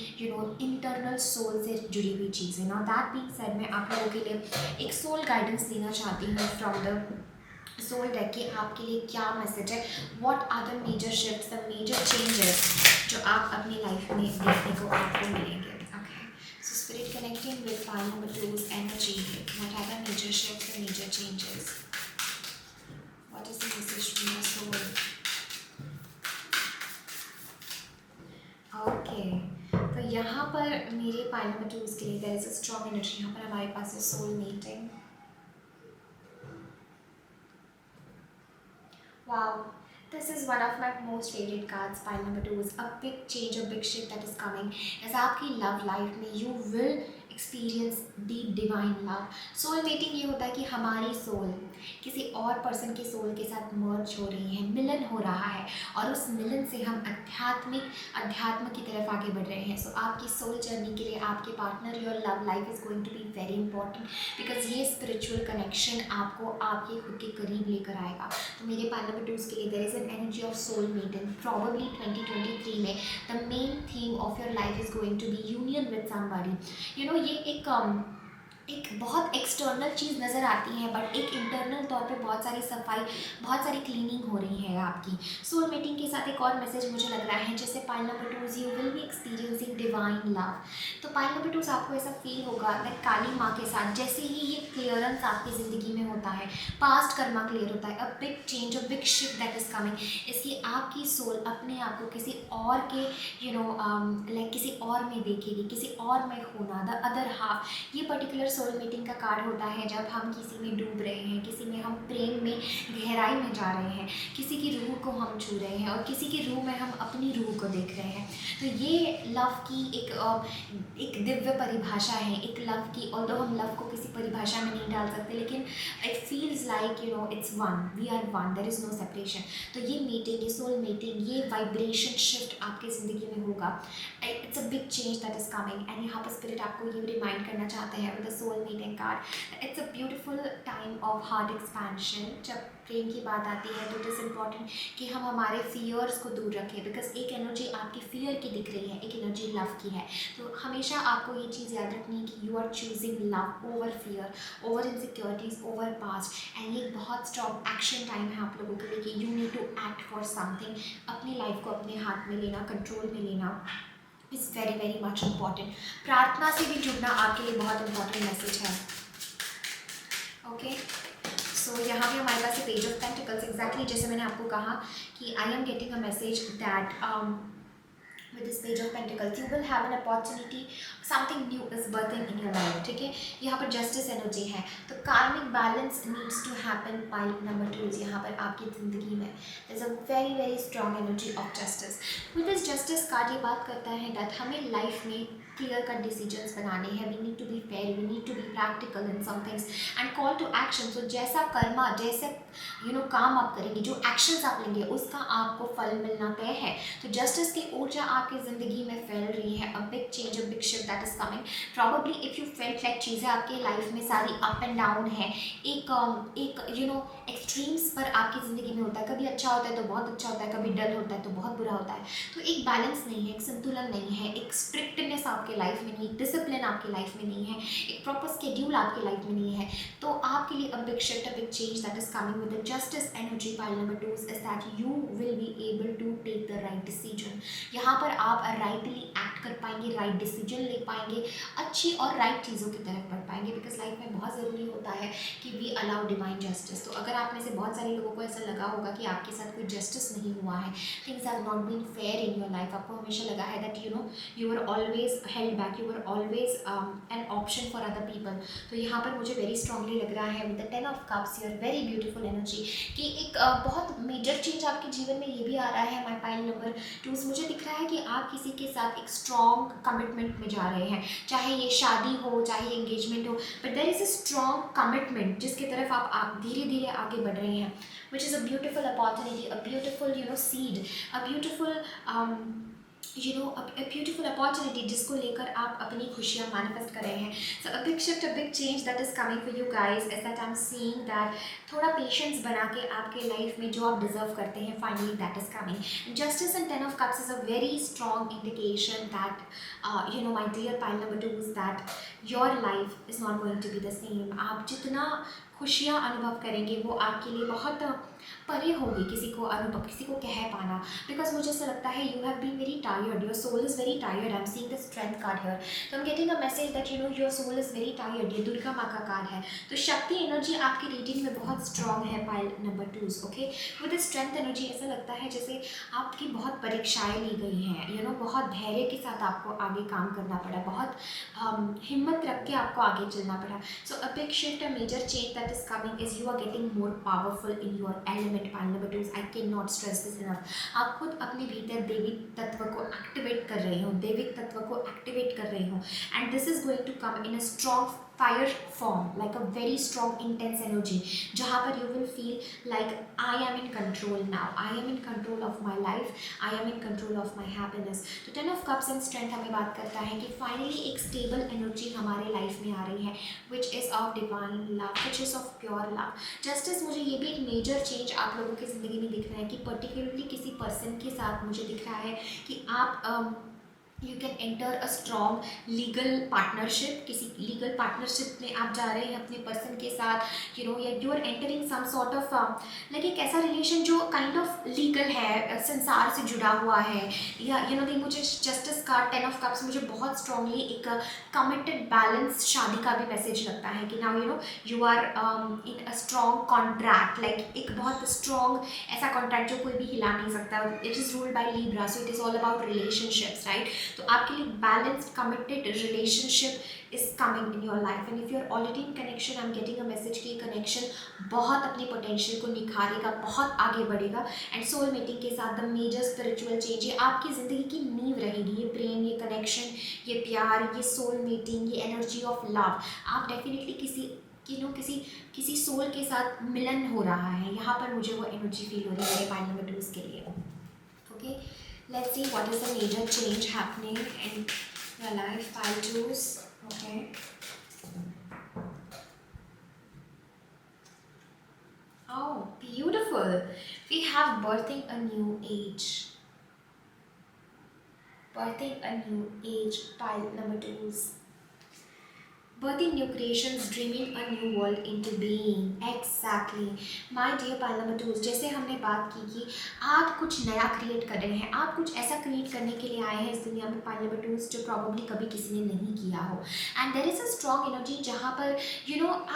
इंटरनल सोल से जुड़ी हुई चीज़ें। नाउ दैट बीइंग सेड, मैं आप लोगों के लिए एक सोल गाइडेंस देना चाहती हूँ फ्रॉम द सोल डेक कि आपके लिए क्या मैसेज है, what are the major shifts, the major changes जो आप अपनी लाइफ में देखने को आपको मिलेंगे। Okay, so spirit connecting with pile number 2's energy, what are the major shifts, the major changes, what is the message from your soul. Okay, तो यहाँ पर मेरे पाइल नंबर 2 के लिए there is a strong energy. यहाँ पर हमारे पास है soul meeting, one of my most favorite cards. Pile number 2 is a big change, a big shift that is coming. as आपकी love life में you will experience deep divine love. Soul mating ये होता है कि हमारी soul किसी और person के सोल के साथ मर्ज हो रही है, मिलन हो रहा है, और उस मिलन से हम अध्यात्म की तरफ आगे बढ़ रहे हैं. सो आपकी सोल जर्नी के लिए आपके partner, your love life is going to be very important, because ये स्पिरिचुअल कनेक्शन आपको आपके खुद के करीब लेकर आएगा. तो मेरे पार्टनर नंबर 2 के लिए there is an energy of soul mating. Probably 2023 में the main theme of your life is going to be union with somebody. You know, ये एक बहुत एक्सटर्नल चीज़ नज़र आती है, बट एक इंटरनल तौर पे बहुत सारी सफाई, बहुत सारी क्लीनिंग हो रही है आपकी. सोल मेटिंग के साथ एक और मैसेज मुझे लग रहा है, जैसे pile number 2 you will B experiencing divine love. तो पाइल नंबर 2 आपको ऐसा फील होगा दैट काली माँ के साथ जैसे ही ये क्लियरेंस आपकी ज़िंदगी में होता है, पास्ट कर्मा क्लियर होता है, अ big change, a big shift that is coming. इसकी आपकी सोल अपने आप को किसी और के लाइक किसी और में देखेगी, किसी और में होना, द अदर हाफ. ये पर्टिकुलर सोल मीटिंग का कार्ड होता है जब हम किसी में डूब रहे हैं, किसी में हम प्रेम में गहराई में जा रहे हैं, किसी की रूह को हम छू रहे हैं और किसी की रूह में हम अपनी रूह को देख रहे हैं. तो ये लव की एक दिव्य परिभाषा है, एक लव की. ऑल्दो हम लव को किसी परिभाषा में नहीं डाल सकते, लेकिन it feels like it's one, we are one, there is no separation. तो ये मीटिंग, ये सोल मीटिंग, ये वाइब्रेशन शिफ्ट आपकी ज़िंदगी में होगा. It's a big change that is coming. And यहाँ पर स्पिरिट आपको ये रिमाइंड करना चाहते हैं with the soul meeting card, it's a beautiful time of heart expansion. जब प्रेम की बात आती है तो इट इज़ इम्पॉर्टेंट कि हम हमारे फियर्स को दूर रखें, बिकॉज एक एनर्जी आपकी फियर की दिख रही है, एक एनर्जी लव की है. तो हमेशा आपको ये चीज़ याद रखनी है कि you are choosing love over fear, over insecurities, over past. And ये बहुत स्ट्रॉन्ग एक्शन टाइम है आप लोगों के लिए कि you need to act for something. अपनी लाइफ को अपने हाथ में लेना, कंट्रोल में लेना is very very much important. प्रार्थना से भी जुड़ना आपके लिए बहुत इंपॉर्टेंट मैसेज है. ओके, सो यहाँ पे हमारे पास पेज ऑफ पेंटिकल्स, एग्जैक्टली जैसे मैंने आपको कहा कि I am getting a message that with this page of pentacles you will have an opportunity, something new is birthing in your life. ठीक है, यहाँ पर जस्टिस एनर्जी है, तो karmic balance needs to happen. Pile number 2 यहाँ पर आपकी ज़िंदगी में there is a very very strong energy of justice. With this justice card ये बात करता है दैट हमें लाइफ में क्लियर कट डिसीजंस बनाने हैं. We need to be fair, we need to be practical in some things and call to action. So जैसा कर्मा, जैसे काम आप करेंगे, जो एक्शंस आप लेंगे उसका आपको फल मिलना तय है. तो जस्टिस की ऊर्जा आपकी ज़िंदगी में फैल रही है. अ big change, a big shift that is coming. Probably if you felt like चीज़ें आपके लाइफ में सारी अप एंड डाउन है, एक एक्सट्रीम्स पर आपकी ज़िंदगी में होता है. कभी अच्छा होता है तो बहुत अच्छा होता है, कभी डल होता है तो बहुत बुरा होता है. तो एक बैलेंस नहीं है, एक संतुलन नहीं है, एक स्ट्रिक्टनेस आपके लाइफ में नहीं, डिसिप्लिन आपकी लाइफ में नहीं है, एक प्रॉपर स्केड्यूल आपकी लाइफ में नहीं है. तो आपके लिए a big shift, a big change that is coming with the justice energy. Pile number 2 is that you will be able to take the right decision. यहाँ पर आप राइटली एक्ट कर पाएंगे, राइट डिसीजन ले पाएंगे, अच्छी और राइट चीज़ों की तरफ बढ़ पाएंगे. बिकॉज लाइफ में बहुत ज़रूरी होता है कि वी अलाउ डिवाइन जस्टिस. तो अगर आप में से बहुत सारे लोगों को ऐसा लगा होगा कि आपके साथ कोई जस्टिस नहीं हुआ है, things have not been fair in your life, आपको हमेशा लगा है that you are always held back, you are always an option for other people. तो यहाँ पर मुझे वेरी स्ट्रांगली लग रहा है with the 10 of cups, your very beautiful energy, कि एक बहुत मेजर चेंज आपके जीवन में ये भी आ रहा है. माई पाइल नंबर 2 मुझे दिख रहा है कि आप किसी के साथ एक स्ट्रॉन्ग कमिटमेंट में जा रहे हैं, चाहे ये शादी हो, चाहे एंगेजमेंट हो, but there is a strong commitment जिसकी तरफ आप धीरे धीरे आगे बढ़ रहे हैं, which is a beautiful opportunity, a beautiful seed, a beautiful a beautiful opportunity जिसको लेकर आप अपनी खुशियाँ मैनिफेस्ट कर रहे हैं. So a big shift, a big change that is coming for you guys is that I'm seeing that थोड़ा patience बना के आपके लाइफ में जो आप डिजर्व करते हैं finally that is coming. Justice and 10 of cups is a very strong indication that my dear pile number 2 is that your life is not going to be the same. आप जितना खुशियाँ अनुभव करेंगे वो आपके लिए बहुत परे होगी किसी को कह पाना. बिकॉज मुझे ऐसा लगता है you have been very tired, your soul is very tired. I am seeing the strength card here, तो I am getting a message that your soul is very tired. ये दुर्गा माँ का कार्ड है. तो शक्ति एनर्जी आपकी रीडिंग में बहुत स्ट्रॉन्ग है pile number 2. Okay, with strength energy ऐसा लगता है जैसे आपकी बहुत परीक्षाएँ ली गई हैं, बहुत धैर्य के साथ आपको आगे काम करना पड़ा, बहुत हिम्मत रख के आपको आगे चलना पड़ा. So a big shift, a major change that is coming is you are getting more powerful in your element. It pile number 2, I can not stress this enough. आप खुद अपने भीतर देवी तत्व को एक्टिवेट कर रहे हो, दैविक तत्व को एक्टिवेट कर रहे हो, and this is going to come in a strong fire form, like a very strong intense energy, जहाँ पर you will feel like I am in control now, I am in control of my life, I am in control of my happiness. तो 10 of cups and strength हमें बात करता है कि finally एक stable energy हमारे लाइफ में आ रही है, which is of divine love, which is of pure love. Justice, मुझे ये भी एक मेजर चेंज आप लोगों की ज़िंदगी में दिख रहा है कि पर्टिकुलरली किसी पर्सन के साथ मुझे दिख रहा है कि आप you can enter a strong legal partnership, किसी लीगल पार्टनरशिप में आप जा रहे हैं अपने पर्सन के साथ, यू नो, या you are entering some sort of like एक ऐसा रिलेशन जो काइंड ऑफ लीगल है, संसार से जुड़ा हुआ है, या यू नो मुझे जस्टिस का 10 ऑफ कप्स मुझे बहुत स्ट्रांगली एक कमिटेड बैलेंस शादी का भी मैसेज लगता है कि now you are in a strong contract, like एक बहुत स्ट्रॉन्ग ऐसा कॉन्ट्रैक्ट जो कोई भी हिला नहीं सकता। It is ruled by Libra, so it is all about relationships, right. तो आपके लिए balanced committed relationship is coming in your life, and if you are already in connection, I am getting a message कि connection बहुत अपने potential को निखारेगा, बहुत आगे बढ़ेगा, एंड सोल मेटिंग के साथ द मेजर स्पिरिचुअल चेंज ये आपकी ज़िंदगी की नींव रहेगी। ये प्रेम, ये कनेक्शन, ये प्यार, ये सोल मेटिंग, ये एनर्जी ऑफ लव, आप डेफिनेटली किसी सोल के साथ मिलन हो रहा है, यहाँ पर मुझे वो एनर्जी फील हो रही है मेरे पाइल नंबर 2 के लिए। Okay, let's see what is the major change happening in your life, pile 2s. Okay, oh beautiful, we have birthing a new age, pile number 2s. Birthing new creations, dreaming a new world into being. Exactly, my dear pile number 2, जैसे हमने बात की कि आप कुछ नया create कर रहे हैं, आप कुछ ऐसा क्रिएट करने के लिए आए हैं इस दुनिया में pile number 2, जो प्रॉब्ली कभी किसी ने नहीं किया हो, and there is a strong energy जहाँ पर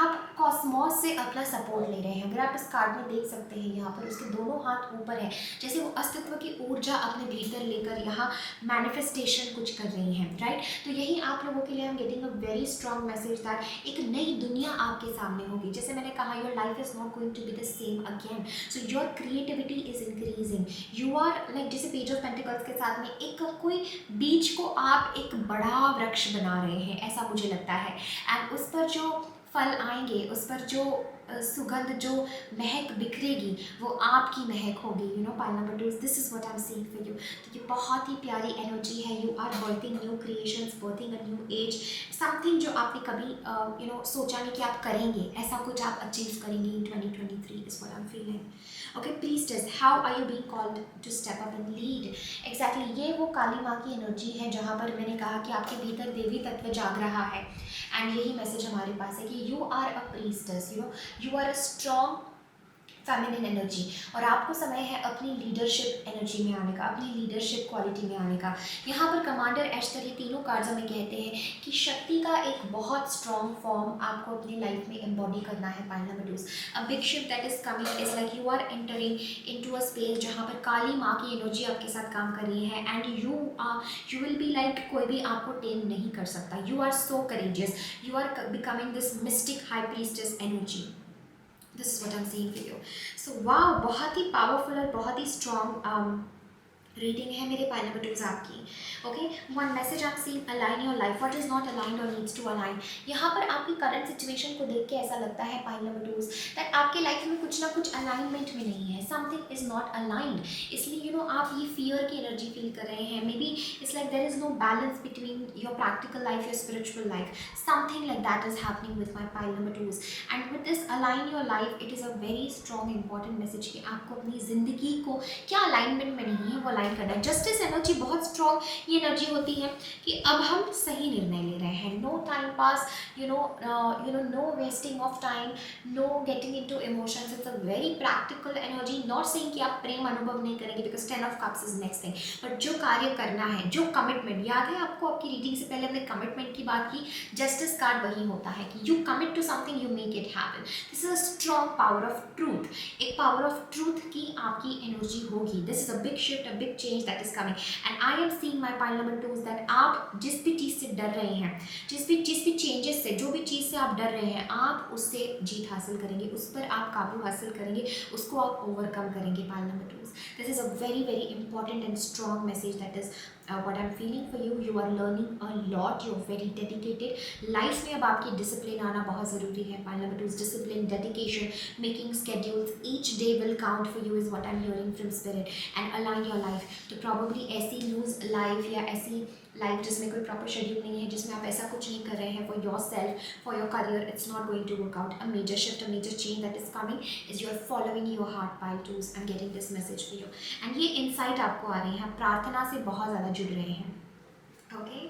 आप कॉस्मॉस से अपना सपोर्ट ले रहे हैं। अगर आप इस कार्ड में देख सकते हैं, यहाँ पर उसके दोनों हाथ ऊपर है, जैसे वो अस्तित्व की ऊर्जा अपने भीतर लेकर यहाँ मैनिफेस्टेशन कुछ कर रही हैं, राइट। तो यही आप लोगों के लिए I am getting a very strong message that एक नई दुनिया आपके सामने होगी। जैसे मैंने कहा, your life is not going to be the same again, so your creativity is increasing, you are like जैसे पेज ऑफ पेंटिकल्स के साथ में एक कोई बीज को आप एक बड़ा वृक्ष बना रहे हैं, ऐसा मुझे लगता है, एंड उस पर जो फल आएंगे, उस पर जो सुगंध, जो महक बिखरेगी, वो आपकी महक होगी, pile number 2, this is what I am seeing for you. तो ये बहुत ही प्यारी एनर्जी है, you are birthing new creations, birthing a new age, something जो आपने कभी सोचा नहीं कि आप करेंगे, ऐसा कुछ आप अचीव करेंगे in 2023 is what I am feeling. Okay, priestess, how are you being called to step up and lead. Exactly, ये वो काली माँ की एनर्जी है जहाँ पर मैंने कहा कि आपके भीतर देवी तत्व जाग रहा है, एंड यही मैसेज हमारे पास है कि you are a priestess, you are a strong feminine energy, और आपको समय है अपनी लीडरशिप एनर्जी में आने का, अपनी लीडरशिप क्वालिटी में आने का। यहाँ पर कमांडर एस्टर, ये तीनों कार्ड्स हमें कहते हैं कि शक्ति का एक बहुत स्ट्रॉन्ग फॉर्म आपको अपनी लाइफ में एम्बॉडी करना है। Pile number 2, a big shift that is coming is like you are entering into a space जहाँ पर काली माँ की एनर्जी आपके साथ काम कर रही है, and you will be like कोई भी आपको टेम नहीं कर सकता। You are so courageous, you are becoming this mystic high priestess energy. This is what I am seeing for you. So wow, बहुत ही पावरफुल और बहुत ही स्ट्रॉन्ग रीडिंग है मेरे पाइल नंबर 2 आपकी। ओके, वन मैसेज आप seeing, align your life, what is not aligned और needs to align. यहाँ पर आपकी करंट सिचुएशन को देख के ऐसा लगता है पाइल नंबर 2 दैट आपके लाइफ में कुछ ना कुछ अलाइनमेंट में नहीं है, समथिंग इज नॉट अलाइंड, इसलिए आप ये फियर की एनर्जी फील कर रहे हैं। Maybe it's like there is no balance between your practical life, your spiritual life, something like that is happening with my pile number 2, and with this align your life, it is a very strong important message कि आपको अपनी ज़िंदगी को क्या alignment में नहीं है वो अलाइन करना है। जस्टिस एनर्जी बहुत स्ट्रॉन्ग ये एनर्जी होती है कि अब हम सही निर्णय ले रहे हैं, no time pass, no wasting of time, no getting into emotions. It's a very practical energy, not saying कि आप प्रेम अनुभव नहीं करेंगे, because 10 of cups is next thing, but जो कार्य करना है, जो कमिटमेंट, याद है आपको आपकी रीडिंग से पहले हमने कमिटमेंट की बात की, जस्टिस कार्ड वही होता है कि you commit to something, you make it happen. This is a strong power of truth, एक पावर ऑफ ट्रूथ की आपकी एनर्जी होगी। This is a big shift, a big big change that is coming. And I am seeing my pile number 2 that आप जिस भी चीज़ से डर रहे हैं, जिस भी चेंजेस से, जो भी चीज़ से आप डर रहे हैं, आप उससे जीत हासिल करेंगे, उस पर आप काबू हासिल करेंगे, उसको आप ओवरकम करेंगे pile number 2. This is a very important and strong message that is what I'm feeling for you. You are learning a lot, you're very dedicated. Life में अब आपकी डिसिप्लिन आना बहुत ज़रूरी है. Pile number 2 is discipline, dedication, making schedules. Each day will count for you is what I'm hearing from spirit. And align your life. तो probably ऐसी loose life या ऐसी लाइफ जिसमें कोई प्रॉपर शेड्यूल नहीं है, जिसमें आप ऐसा कुछ नहीं कर रहे हैं for your self, for your career, it's not going to work out. A major shift, a major change that is coming is you are following your heart pile 2s. I am getting this message for you. And ये insight आपको आ रही है, प्रार्थना से बहुत ज़्यादा जुड़ रहे हैं. Okay,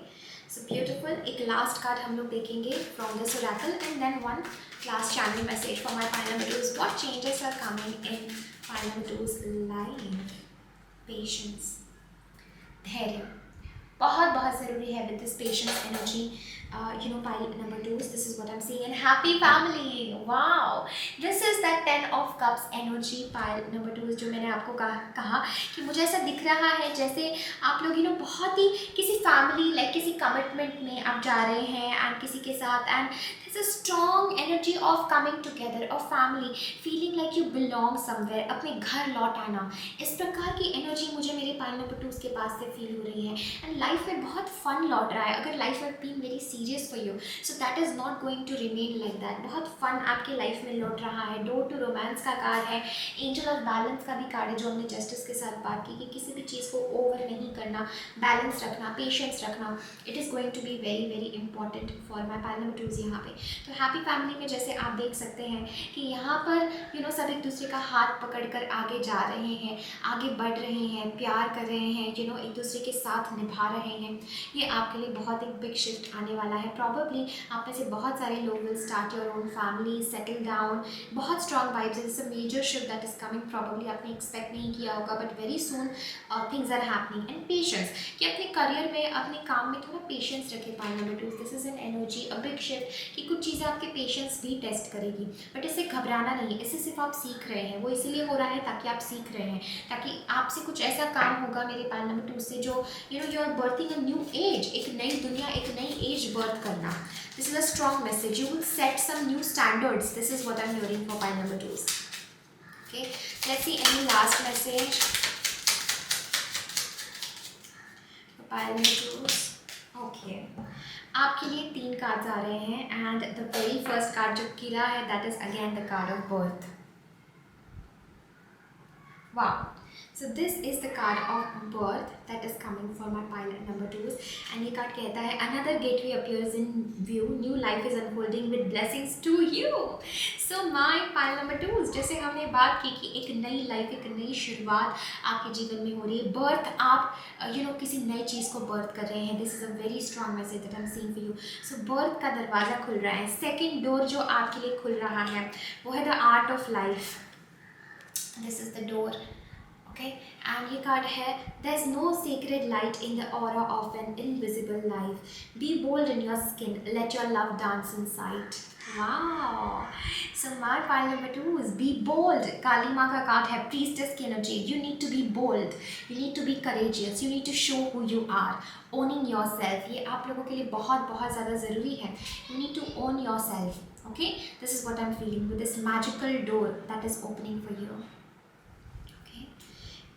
so beautiful. एक लास्ट कार्ड हम लोग देखेंगे from this oracle and then one last channel message for my pile number 2s. What changes are coming in pile number 2s life? Patience, धैर्य बहुत ज़रूरी है with this patience energy. Pile number 2, this is what I'm seeing. And happy family, wow, this is that 10 of cups energy. Pile number 2 जो मैंने आपको कहा कि मुझे ऐसा दिख रहा है जैसे आप लोग बहुत ही किसी फैमिली लाइक किसी कमिटमेंट में आप जा रहे हैं एंड किसी के साथ, and this a strong energy of coming together of family, feeling like you belong somewhere, अपने घर लौट आना. इस प्रकार की एनर्जी मुझे मेरे पाइल नंबर 2 के पास से फील हो रही है. एंड लाइफ में बहुत फन लौट रहा है. अगर लाइफ में been very serious for you, so that is not going to remain like that. बहुत फन आपके लाइफ में लौट रहा है. डोर टू रोमांस का कार्ड है, एंजल ऑफ बैलेंस का भी कार्ड है, जो हमने जस्टिस के साथ बात की कि किसी भी चीज़ को ओवर नहीं करना, बैलेंस रखना, पेशेंस रखना. It is going to be very important for my pile number 2 यहाँ पे. तो हैप्पी फैमिली में जैसे आप देख सकते हैं कि यहाँ पर सब एक दूसरे का हाथ पकड़कर आगे जा रहे हैं, आगे बढ़ रहे हैं, प्यार कर रहे हैं, एक दूसरे के साथ निभा रहे हैं. ये आपके लिए बहुत एक बिग शिफ्ट आने वाला है. प्रॉबेबली आप में से बहुत सारे लोग will start your own family, settle down. बहुत स्ट्रॉन्ग वाइब्स है. It's a major shift that is coming. Probably आपने एक्सपेक्ट नहीं किया होगा, but very soon things are happening. And patience, कि अपने करियर में, अपने काम में थोड़ा पेशेंस रखें pile number 2. This is an energy, a big shift, कि कुछ चीज़ें आपके पेशेंस भी टेस्ट करेगी, बट इससे घबराना नहीं. इससे सिर्फ आप सीख रहे हैं. वो इसीलिए हो रहा है ताकि आप सीख रहे हैं, ताकि आपसे कुछ ऐसा काम होगा मेरे पाइल नंबर 2 से जो you are birthing a new age, एक नई दुनिया, एक नई एज बर्थ करना. This is a strong message. You will set some new standards. This is what I am hearing for pile number 2. Okay, let's see any last message for pile number 2. ओके, आपके लिए 3 cards आ रहे हैं and the very first card जो गिरा है that is again the card of birth. Wow. So this is the card of birth that is coming for my pile number 2s. And ये कार्ड कहता है another gateway appears in view. New life is unfolding with blessings to you. So my pile number 2s, जैसे हमने बात की कि एक नई लाइफ, एक नई शुरुआत आपके जीवन में हो रही है. बर्थ, आप किसी नई चीज़ को बर्थ कर रहे हैं. This is a very strong message that I am seeing for you. So birth का दरवाज़ा खुल रहा है. सेकेंड डोर जो आपके लिए खुल रहा है वो है the art of life. This is the door. Okay, and ये कार्ड है there's no sacred light in the aura of an invisible life. Be bold in your skin. Let your love dance inside. Wow. So my pile number 2 is be bold. काली माँ का card है priestess की energy. You need to be bold. You need to be courageous. You need to show who you are. Owning yourself. ये आप लोगों के लिए बहुत ज़्यादा ज़रूरी है. You need to own yourself. Okay, this is what I'm feeling with this magical door that is opening for you.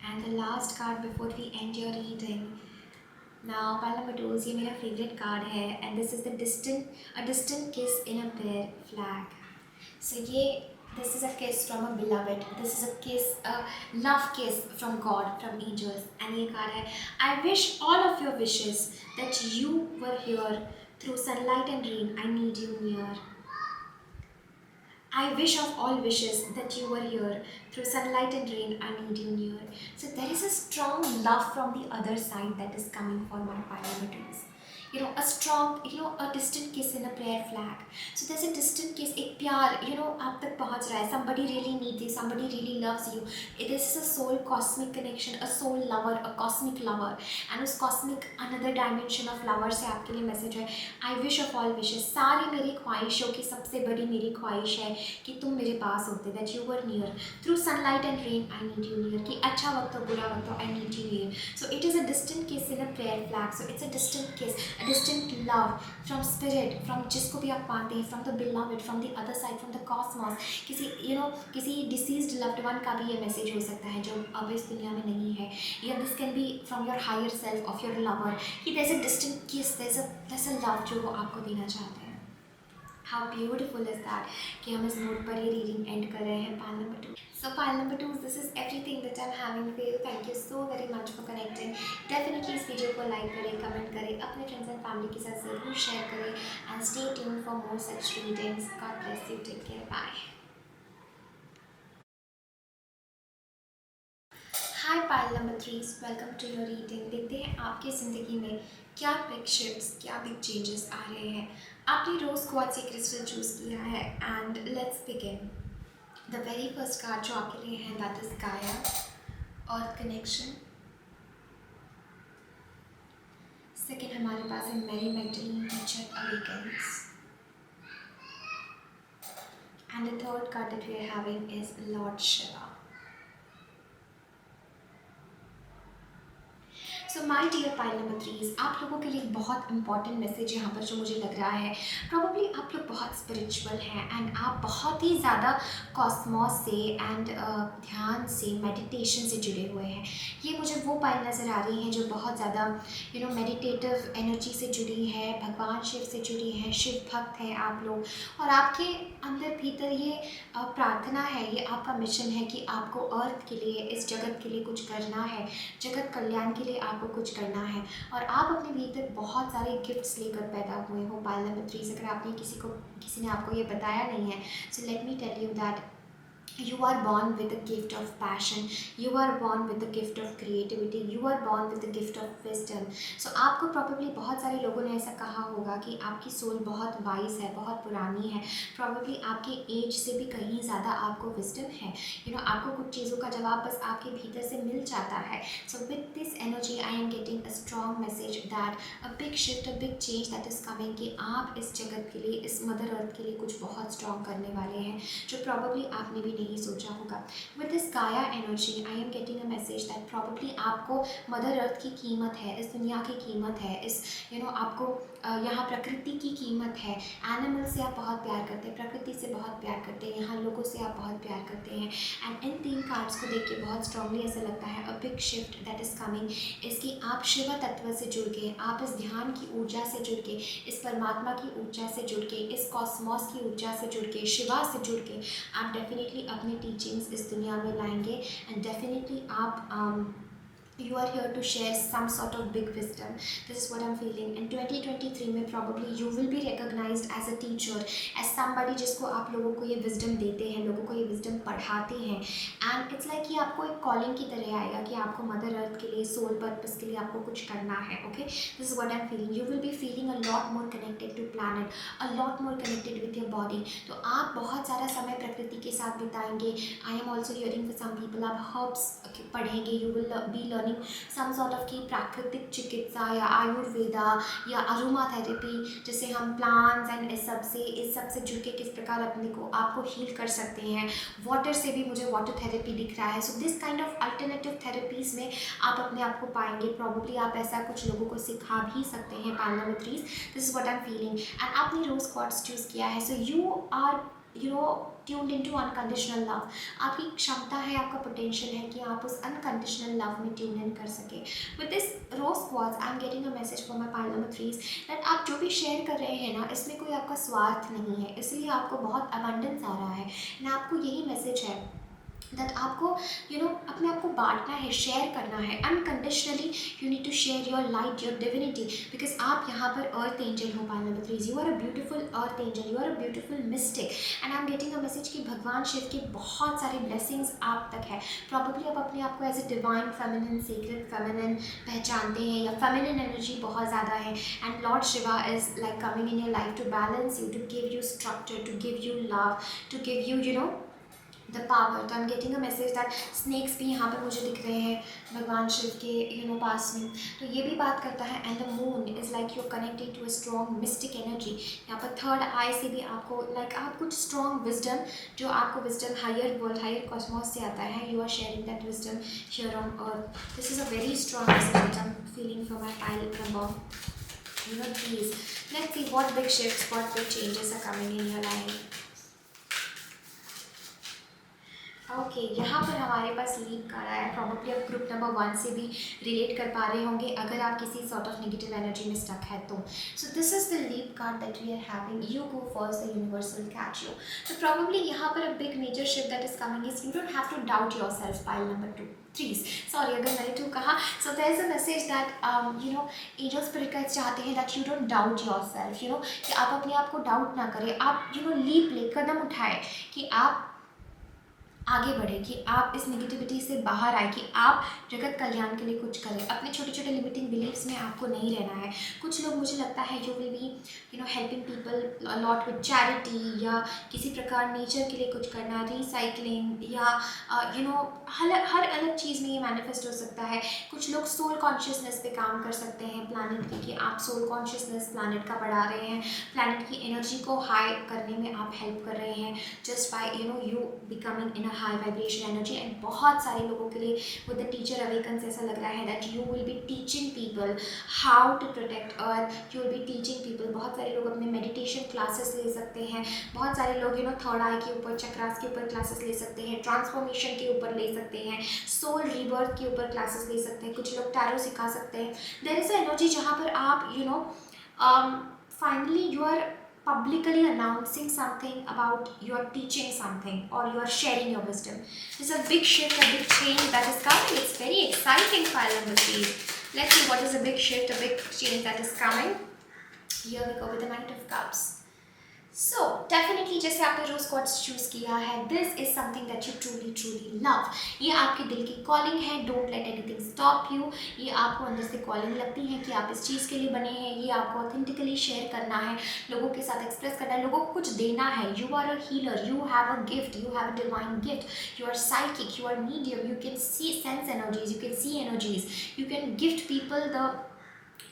And the last card before we end your reading. Now, pile number 2 ये मेरा favorite card है and this is the distant kiss in a pear flag. So this is a kiss from a beloved. This is a kiss, a love kiss from God, from angels. And ये card है I wish all of your wishes that you were here through sunlight and rain. I need you near. I wish of all wishes that you were here through sunlight and rain. I need you near. So there is a strong love from the other side that is coming for my pile number 2s. a strong, a distant kiss in a prayer flag. So there's a distant kiss, एक प्यार, आप तक पहुंच रहा है. Somebody really needs you, somebody really loves you. This is a soul cosmic connection, a soul lover, a cosmic lover. And उस cosmic another dimension of lover से आपके लिए मैसेज है. I wish of all wishes, सारी मेरी ख्वाहिशों की सबसे बड़ी मेरी ख्वाहिश है कि तुम मेरे पास होते. That you were near through sunlight and rain. I need you near. कि अच्छा वक्त हो बुरा वक्त हो, I need you near. So it is a distant kiss in a prayer flag. So it's a distant kiss, a distant love from spirit, from जिसको भी आप मानते हैं, from the beloved, from the other side, from the cosmos. किसी किसी deceased loved one का भी ये मैसेज हो सकता है जो अब इस दुनिया में नहीं है. या this can be from your higher self of your lover कि there's a distant kiss, there's a love जो वो आपको देना चाहते हैं. How beautiful is that कि हम इस नोट पर ये रीडिंग एंड कर रहे हैं. Pile number 2. So pile number 2, this is everything that I'm having for you. Thank you so very much for connecting. Definitely इस वीडियो को लाइक करें, कमेंट करें, अपने फ्रेंड्स एंड फैमिली के साथ ज़रूर शेयर करें. And stay tuned for more such readings. God bless you. Take care. Bye. Hi pile number 3, welcome to your reading. देखते हैं आपकी ज़िंदगी में क्या बिग शिफ्ट्स, क्या बिग चेंजेस आ रहे हैं. आपने रोज़ क्वार्ट्ज क्रिस्टल चूज़ किया है. And let's begin. The very first card जो आपके लिए है दैट इज गाया, अर्थ कनेक्शन. सेकेंड हमारे पास है Mary Magdalene, nature awakens. And the third card that we are having is Lord Shiva. So my dear pile number 3, आप लोगों के लिए एक बहुत इंपॉर्टेंट मैसेज यहाँ पर जो मुझे लग रहा है. प्रॉबली आप लोग बहुत स्पिरिचुअल हैं एंड आप बहुत ही ज़्यादा कॉस्मॉस से एंड ध्यान से, मेडिटेशन से जुड़े हुए हैं. ये मुझे वो पाइल नज़र आ रही हैं जो बहुत ज़्यादा मेडिटेटिव एनर्जी से जुड़ी है, भगवान शिव से जुड़ी है, शिव भक्त हैं आप लोग. और आपके अंदर भीतर ये प्रार्थना है, ये आपका मिशन है कि आपको अर्थ के लिए, इस जगत के लिए कुछ करना है, जगत कल्याण के लिए आपको कुछ करना है. और आप अपने भीतर बहुत सारे गिफ्ट्स लेकर पैदा हुए हो. पाइल नंबर 3, अगर आपने किसी ने आपको ये बताया नहीं है, so let me tell you that you are born with the gift of passion, you are born with the gift of creativity, you are born with the gift of wisdom. So आपको probably बहुत सारे लोगों ने ऐसा कहा होगा कि आपकी सोल बहुत वाइज है, बहुत पुरानी है. probably आपके एज से भी कहीं ज़्यादा आपको wisdom है. आपको कुछ चीज़ों का जवाब बस आपके भीतर से मिल जाता है. So with this energy I am getting a strong message that a big shift, a big change that is coming कि आप इस जगत के लिए, इस मदर अर्थ के लिए कुछ बहुत स्ट्रॉन्ग करने वाले हैं जो probably आपने भी नहीं सोचा होगा. विद दिस गाया energy I am getting a message that probably आपको मदर अर्थ की कीमत है, इस दुनिया की कीमत है, इस आपको यहाँ प्रकृति की कीमत है. एनिमल से आप बहुत प्यार करते हैं, प्रकृति से बहुत प्यार करते हैं, यहाँ लोगों से आप बहुत प्यार करते हैं. एंड इन 3 कार्ड्स को देख के बहुत स्ट्रांगली ऐसा लगता है अ big shift that is coming. इसकी आप शिव तत्व से जुड़ के, आप इस ध्यान की ऊर्जा से जुड़ के, इस परमात्मा की ऊर्जा से जुड़ के, इस कॉस्मॉस की ऊर्जा से जुड़ के, शिवा से जुड़ के आप डेफिनेटली अपनी टीचिंग्स इस दुनिया में लाएंगे. एंड डेफिनेटली आप you are here to share some sort of big wisdom. This is what I'm feeling. In 2023 में probably you will be recognized as a teacher, as somebody जिसको आप लोगों को ये wisdom देते हैं, लोगों को ये wisdom पढ़ाते हैं. And it's like कि आपको एक calling की तरह आएगा कि आपको mother earth के लिए, soul purpose के लिए आपको कुछ करना है. Okay, this is what I'm feeling. You will be feeling a lot more connected to planet, a lot more connected with your body. तो आप बहुत सारा समय प्रकृति के साथ बिताएंगे. I am also hearing for some people आप herbs पढ़ेंगे. You will be learning some sort of की प्राकृतिक चिकित्सा या आयुर्वेदा या अरोमा थेरेपी, जिसे हम प्लांट्स एंड इस सब से जुड़ के किस प्रकार अपने को आपको हील कर सकते हैं. वाटर से भी मुझे वाटर थेरेपी दिख रहा है. So this kind of alternative therapies में आप अपने आप को पाएंगे. प्रॉब्ली आप ऐसा कुछ लोगों को सिखा भी सकते हैं. Pile number 3, this is what I am feeling. And आपने रोज क्वार्ट्ज चूज़ किया है. So you are tuned into unconditional love. आपकी क्षमता है, आपका पोटेंशियल है कि आप उस अनकंडीशनल लव में ट्यून इन कर सके. With this rose quartz I am getting a message for my pile number 3 that आप जो भी शेयर कर रहे हैं ना, इसमें कोई आपका स्वार्थ नहीं है, इसलिए आपको बहुत अबंडेंस आ रहा है. एंड आपको यही मैसेज है दैट आपको अपने आप को बांटना है, शेयर करना है unconditionally. You need to share your light, your divinity, because आप यहाँ पर अर्थ एंजल हो। Pile number 3, you are a beautiful earth angel, you are a beautiful mystic, and I am getting a message कि भगवान शिव के बहुत सारे blessings आप तक है। प्रॉब्लली आप अपने आप को as a divine feminine, secret feminine पहचानते हैं, या फेमिनिन एनर्जी बहुत ज़्यादा है, and lord Shiva is like coming in your life to balance you, to give you structure, to give you love, to give you the power. तो I am getting a message that snakes भी यहाँ पर मुझे दिख रहे हैं भगवान शिव के पास में। तो ये भी बात करता है, and the moon is like you connected to a strong mystic energy. यहाँ पर थर्ड आई से भी आपको आप कुछ स्ट्रॉन्ग विजडम, जो आपको wisdom higher world, higher cosmos से आता है, you are sharing that wisdom here on earth. This is a very strong message I am feeling from my pile number please. Let's see what big shifts, what big changes are coming in your life. Okay, यहाँ पर हमारे पास leap card आया है। Probably आप group number 1 से भी relate कर पा रहे होंगे अगर आप किसी सॉर्ट ऑफ नेगेटिव एनर्जी में स्टक है तो। So this is the leap card that we are having, you go first, the universe will catch you. तो प्रॉब्लली यहाँ पर a big major shift that is coming is you don't have to doubt yourself. Pile number 2 please, sorry अगर मैंने 2 कहा। So there is a message that angel spirit guides चाहते हैं that you don't doubt your self, कि आप अपने आप को डाउट ना करें, आप लीप ले, कदम उठाएं कि आप आगे बढ़े, कि आप इस नेगेटिविटी से बाहर आए, कि आप जगत कल्याण के लिए कुछ करें। अपने छोटे छोटे लिमिटिंग बिलीव्स में आपको नहीं रहना है। कुछ लोग, मुझे लगता है, you will be helping people lot with charity, या किसी प्रकार नेचर के लिए कुछ करना, रिसाइकलिंग, या हर अलग चीज़ में ये मैनिफेस्ट हो सकता है। कुछ लोग सोल कॉन्शियसनेस पे काम कर सकते हैं प्लानट की, कि आप सोल कॉन्शियसनेस प्लानट का बढ़ा रहे हैं, प्लानट की एनर्जी को हाई करने में आप हेल्प कर रहे हैं, just by you becoming in a high vibration energy. And बहुत सारे लोगों के लिए विद द टीचर अवेकन्स ऐसा लग रहा है that you will be teaching people how to protect earth, you will be teaching people. बहुत सारे लोग अपने मेडिटेशन क्लासेस ले सकते हैं, बहुत सारे लोग थर्ड आई के ऊपर, चक्रास के ऊपर क्लासेस ले सकते हैं, ट्रांसफॉर्मेशन के ऊपर ले सकते हैं, सोल रीबर्थ के ऊपर क्लासेस ले सकते हैं, कुछ लोग टैरो सिखा सकते हैं। देयर इज अ एनर्जी जहाँ पर आप finally you are publicly announcing something about, you are teaching something, or you are sharing your wisdom. There's a big shift, a big change that is coming. It's very exciting, Pile number 3. Let's see what is a big shift, a big change that is coming. Here we go with the Knight of Cups. So definitely, जैसे आपने rose quartz choose किया है, this is something that you truly love. ये आपके दिल की calling है, don't let anything stop you. ये आपको अंदर से कॉलिंग लगती है कि आप इस चीज़ के लिए बने हैं, ये आपको ऑथेंटिकली शेयर करना है, लोगों के साथ एक्सप्रेस करना है, लोगों को कुछ देना है। You are a healer, you have a gift, you have a divine gift, you are psychic, you are medium, you can see sense energies, you can see energies, you can gift people the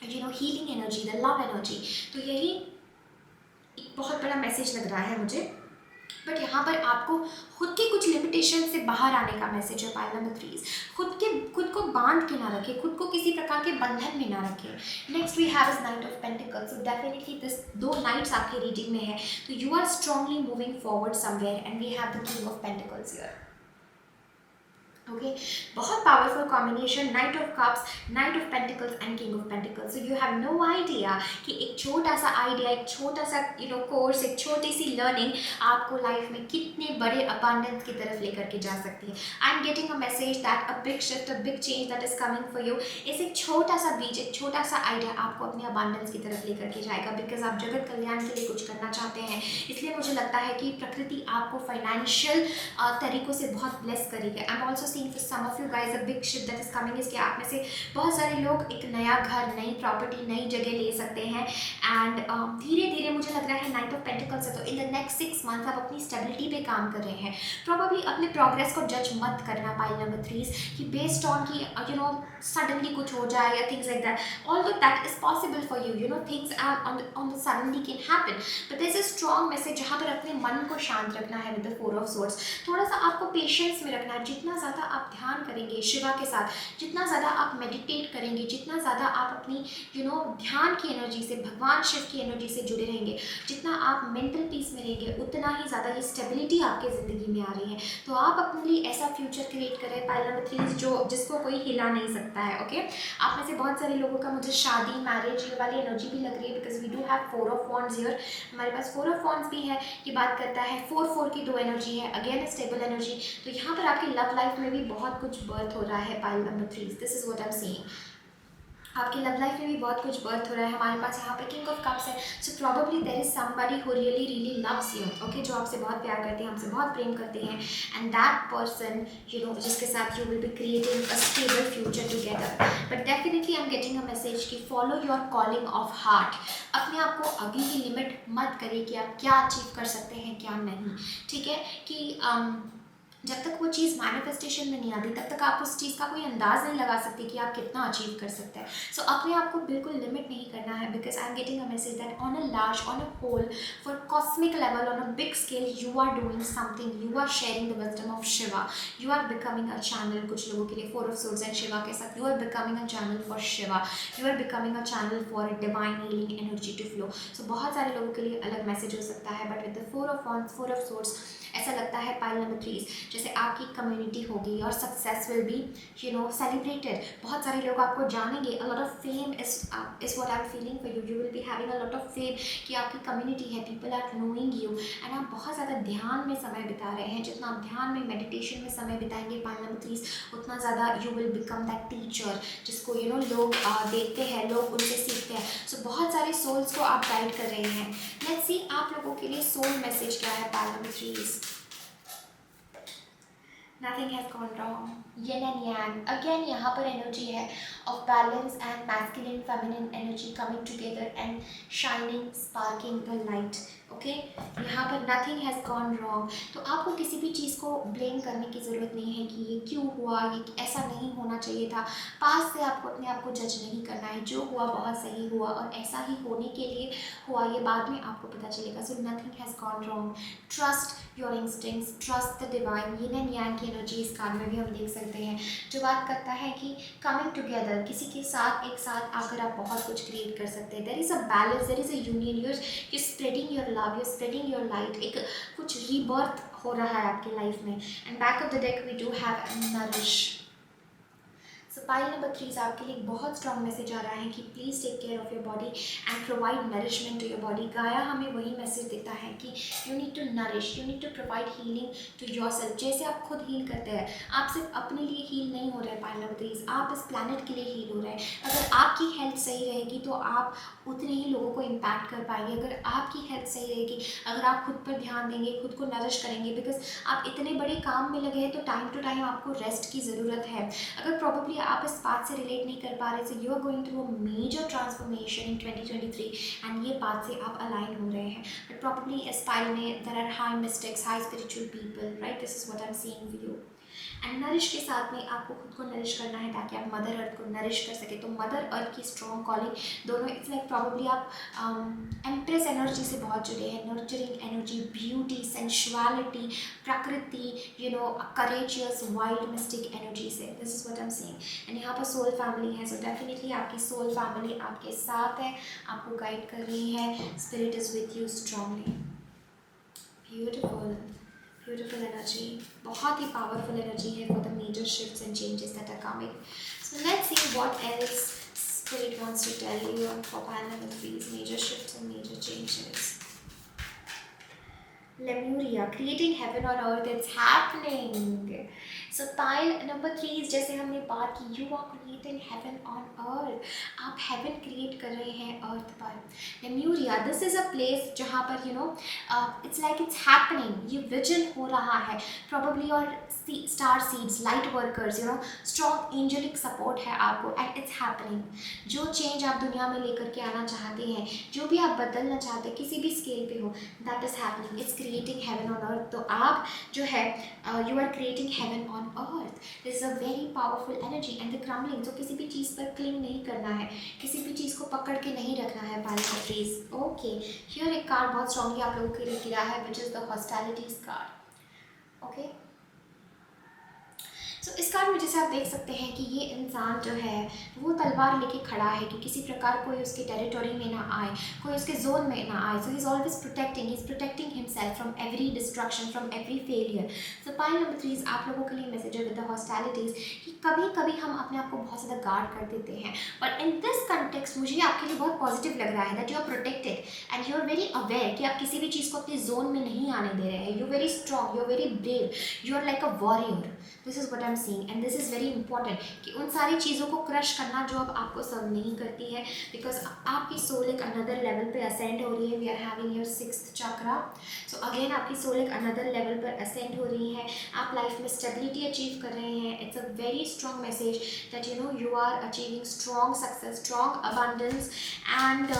healing energy, the love energy. तो यही एक बहुत बड़ा message लग रहा है मुझे। But यहाँ पर आपको खुद के कुछ लिमिटेशन से बाहर आने का मैसेज है। पाइल नंबर 3, खुद को बांध के ना रखें, खुद को किसी प्रकार के बंधन में ना रखें। Next we have is knight of pentacles. So definitely this 2 knights आपके रीडिंग में है, तो you are strongly moving forward somewhere, and we have the king of pentacles here. Okay, बहुत powerful combination, knight of cups, knight of pentacles and king of pentacles. So you have no idea कि एक छोटा सा idea, एक छोटा सा course, एक छोटी सी लर्निंग आपको लाइफ में कितने बड़े अबांडेंस की तरफ लेकर के जा सकती है। आई am getting a message that a big shift, a big change that is coming for you. इस एक छोटा सा बीज, एक छोटा सा आइडिया आपको अपने अबांडेंस की तरफ लेकर के जाएगा, बिकॉज आप जगत कल्याण के लिए कुछ करना चाहते हैं। इसलिए मुझे लगता है कि प्रकृति आपको फाइनेंशियल तरीकों से बहुत ब्लेस करेगी। I am also seeing for some of you guys a big shift that is coming is कि आप में से बहुत सारे लोग एक नया घर, नई प्रॉपर्टी, नई जगह ले सकते हैं। एंड धीरे धीरे मुझे लग रहा है नाइट ऑफ पेंटिकल्स है, तो इन द नेक्स्ट 6 मंथ्स आप अपनी स्टेबिलिटी पे काम कर रहे हैं। प्रॉब्लली अपने प्रोग्रेस को जज मत करना। पाइल नंबर 3 कि बेस्ड ऑन कि सडनली कुछ हो जाए या things like that, although that is possible for you, things on the suddenly can happen, but there is a strong message जहाँ पर अपने मन को शांत रखना है विद द 4 ऑफ स्वॉर्ड्स। थोड़ा सा आपको पेशेंस में रखना है। जितना ज़्यादा आप ध्यान करेंगे शिवा के साथ, जितना ज़्यादा आप मेडिटेट करेंगे, जितना ज़्यादा आप अपनी ध्यान की एनर्जी से, भगवान शिव की एनर्जी से जुड़े रहेंगे, जितना आप मेंटल पीस में रहेंगे, उतना ही ज़्यादा ये स्टेबिलिटी आपके ज़िंदगी में आ रही है। तो आप अपने लिए ऐसा फ्यूचर क्रिएट करें, पाइल नंबर 3, जिसको कोई हिला नहीं सकता। सकता है। ओके, आप में से बहुत सारे लोगों का मुझे शादी, मैरिज, ये वाली एनर्जी भी लग रही है, because we do have 4 of wands here. हमारे पास 4 ऑफ वॉन्ड्स भी है, ये बात करता है 4 की 2 एनर्जी है, अगेन स्टेबल एनर्जी। तो यहाँ पर आपकी लव लाइफ में भी बहुत कुछ बर्थ हो रहा है pile number 3। This is what I am saying, आपकी लव लाइफ में भी बहुत कुछ बर्थ हो रहा है। हमारे पास यहाँ पे किंग ऑफ कप्स है, so probably there is somebody who really loves you. Okay, जो आपसे बहुत प्यार करते हैं, आपसे बहुत प्रेम करते हैं, एंड दैट पर्सन जिसके साथ you will be creating a stable future together. But definitely I am getting a message कि follow your calling of heart. अपने आप को अभी की लिमिट मत करिए कि आप क्या अचीव कर सकते हैं क्या नहीं। ठीक है कि जब तक वो चीज़ मैनिफेस्टेशन में नहीं आती तब तक आप उस चीज़ का कोई अंदाज़ नहीं लगा सकते कि आप कितना अचीव कर सकते हैं। सो अपने आप को बिल्कुल लिमिट नहीं करना है, because I am getting a message that on a large, on a whole, for cosmic level, on a big scale, you are doing something, you are sharing the wisdom of Shiva, you are becoming a channel. कुछ लोगों के लिए 4 of swords and Shiva के साथ, you are becoming a channel for Shiva, you are becoming a channel for divine healing energy to flow. So बहुत सारे लोगों के लिए अलग मैसेज हो सकता है, but with the 4 of wands, 4 of swords, ऐसा लगता है पाइल नंबर 3 जैसे आपकी कम्युनिटी होगी और सक्सेस विल बी सेलिब्रेटेड। बहुत सारे लोग आपको जानेंगे, a lot of fame is what I am feeling for you, you will be having a lot of fame कि आपकी कम्युनिटी है, people are knowing you, and आप बहुत ज़्यादा ध्यान में समय बिता रहे हैं। जितना आप ध्यान में, मेडिटेशन में समय बिताएंगे पाइल नंबर 3, उतना ज़्यादा you will become that teacher जिसको लोग देखते हैं, लोग उनसे सीखते हैं। सो बहुत सारे सोल्स को आप गाइड कर रहे हैं। लेट्स सी आप लोगों के लिए सोल मैसेज क्या है pile number 3। Nothing has gone wrong. Yin and yang. Again, यहाँ पर एनर्जी है of balance and masculine, feminine energy coming together and shining, sparking the light. Okay, यहाँ पर nothing has gone wrong. तो आपको किसी भी चीज़ को ब्लेम करने की ज़रूरत नहीं है कि ये क्यों हुआ, ये ऐसा नहीं होना चाहिए था। पास से आपको अपने आप को जज नहीं करना है, जो हुआ बहुत सही हुआ और ऐसा ही होने के लिए हुआ, ये बाद में आपको पता चलेगा। सो nothing has gone wrong. Trust your instincts, trust the divine. Yin and yang की एनर्जी इस कार्ड में भी हम देख सकते हैं, जो बात करता है कि कमिंग टुगेदर, किसी के साथ एक साथ आकर आप बहुत कुछ क्रिएट कर सकते हैं। There is a balance, there is a union, you spreading your love, you spreading your light. एक कुछ रीबर्थ हो रहा है आपके लाइफ में। And back of the deck we do have nourish. So pile number 3 आपके लिए बहुत स्ट्रॉन्ग मैसेज आ रहा है कि please take care of your body and provide nourishment to your body. Gaia हमें वही मैसेज देता है कि you need to nourish, you need to provide healing to yourself. जैसे आप खुद हील करते हैं, आप सिर्फ अपने लिए हील नहीं हो रहे पाइल नंबर 3, आप इस प्लानट के लिए हील हो रहे हैं। अगर आपकी हेल्थ सही रहेगी तो आप उतने ही लोगों को इम्पैक्ट कर पाएंगे। अगर आपकी हेल्थ सही रहेगी, अगर आप खुद पर ध्यान देंगे, खुद को नरिश करेंगे, बिकॉज आप इतने बड़े काम में लगे हैं तो टाइम टू टाइम आपको रेस्ट की ज़रूरत है। अगर प्रॉब्ली आप इस बात से रिलेट नहीं कर पा रहे, so you are going through a major transformation in 2023 and ये बात से आप अलाइन हो रहे हैं। बट प्रॉब्ली इस पाइल में there are high mystics, high spiritual people, right? This is what I am seeing with you. And nourish के साथ में आपको खुद को नरिश करना है ताकि आप मदर अर्थ को नरिश कर सके। तो मदर अर्थ की स्ट्रॉन्ग कॉलिंग दोनों, इट्स लाइक प्रॉब्ली आप एम्प्रेस एनर्जी से बहुत जुड़े हैं, नर्चरिंग एनर्जी, ब्यूटी, सेंशुअलिटी, प्रकृति, करेजियस, वाइल्ड, मिस्टिक एनर्जी से। This is what I am saying. And यहाँ पर सोल फैमिली है, सो डेफिनेटली आपकी सोल फैमिली आपके साथ है, आपको गाइड कर रही है। Spirit is with you strongly. Beautiful, beautiful energy, बहुत ही पावरफुल एनर्जी है for the major shifts and changes that are coming. So let's see what else spirit wants to tell you for pile number 3 major shifts and major changes. Lemuria, creating heaven on earth, it's happening. So pile number 3 जैसे हमने बात की, you are creating heaven on earth. आप heaven create कर रहे हैं earth पर। Lemuria, this is a place जहाँ पर it's like it's happening. ये vision हो रहा है। Probably your star seeds, light workers, strong angelic support है आपको, and it's happening. जो change आप दुनिया में लेकर के आना चाहते हैं, जो भी आप बदलना चाहते हैं, किसी भी स्केल पे हो, that is happening. It's creating heaven on earth. तो आप जो है you are creating heaven on earth. This is a very powerful energy and the crumbling. तो किसी भी चीज़ पर क्लिंग नहीं करना है, किसी भी चीज़ को पकड़ के नहीं रखना है पाइल नंबर 3। ओके, हियर एक कार्ड बहुत स्ट्रांगली आप लोगों के लिए गिरा है, which is the hostilities card. Okay, so इस कार्ड में जैसे आप देख सकते हैं कि ये इंसान जो है वो तलवार लेके खड़ा है कि किसी प्रकार कोई उसके टेरिटोरी में ना आए, कोई उसके जोन में ना आए. So he is always protecting, he is protecting himself from every destruction, from every failure. So pile number 3 आप लोगों के लिए मैसेज है विद द हॉस्टैलिटीज़ कि कभी कभी हम अपने आप को बहुत ज़्यादा गार्ड कर देते हैं, बट इन दिस कंटेक्स्ट मुझे आपके लिए बहुत पॉजिटिव लग रहा है that you are protected and you are very aware कि आप किसी भी चीज़ को अपने जोन में नहीं आने दे रहे हैं. You very strong, you are very brave, you are like a warrior. This is what I am seeing and this is very important कि उन सारी चीज़ों को क्रश करना जो अब आपको सर्व नहीं करती है, बिकॉज आपकी सोल एक अनदर लेवल पे असेंड हो रही है. We are having your 6th chakra. So again आपकी सोल एक अनदर लेवल पर असेंड हो रही है. आप लाइफ में स्टेबिलिटी अचीव कर रहे हैं. It's a very strong message that you know you are achieving strong success, strong abundance and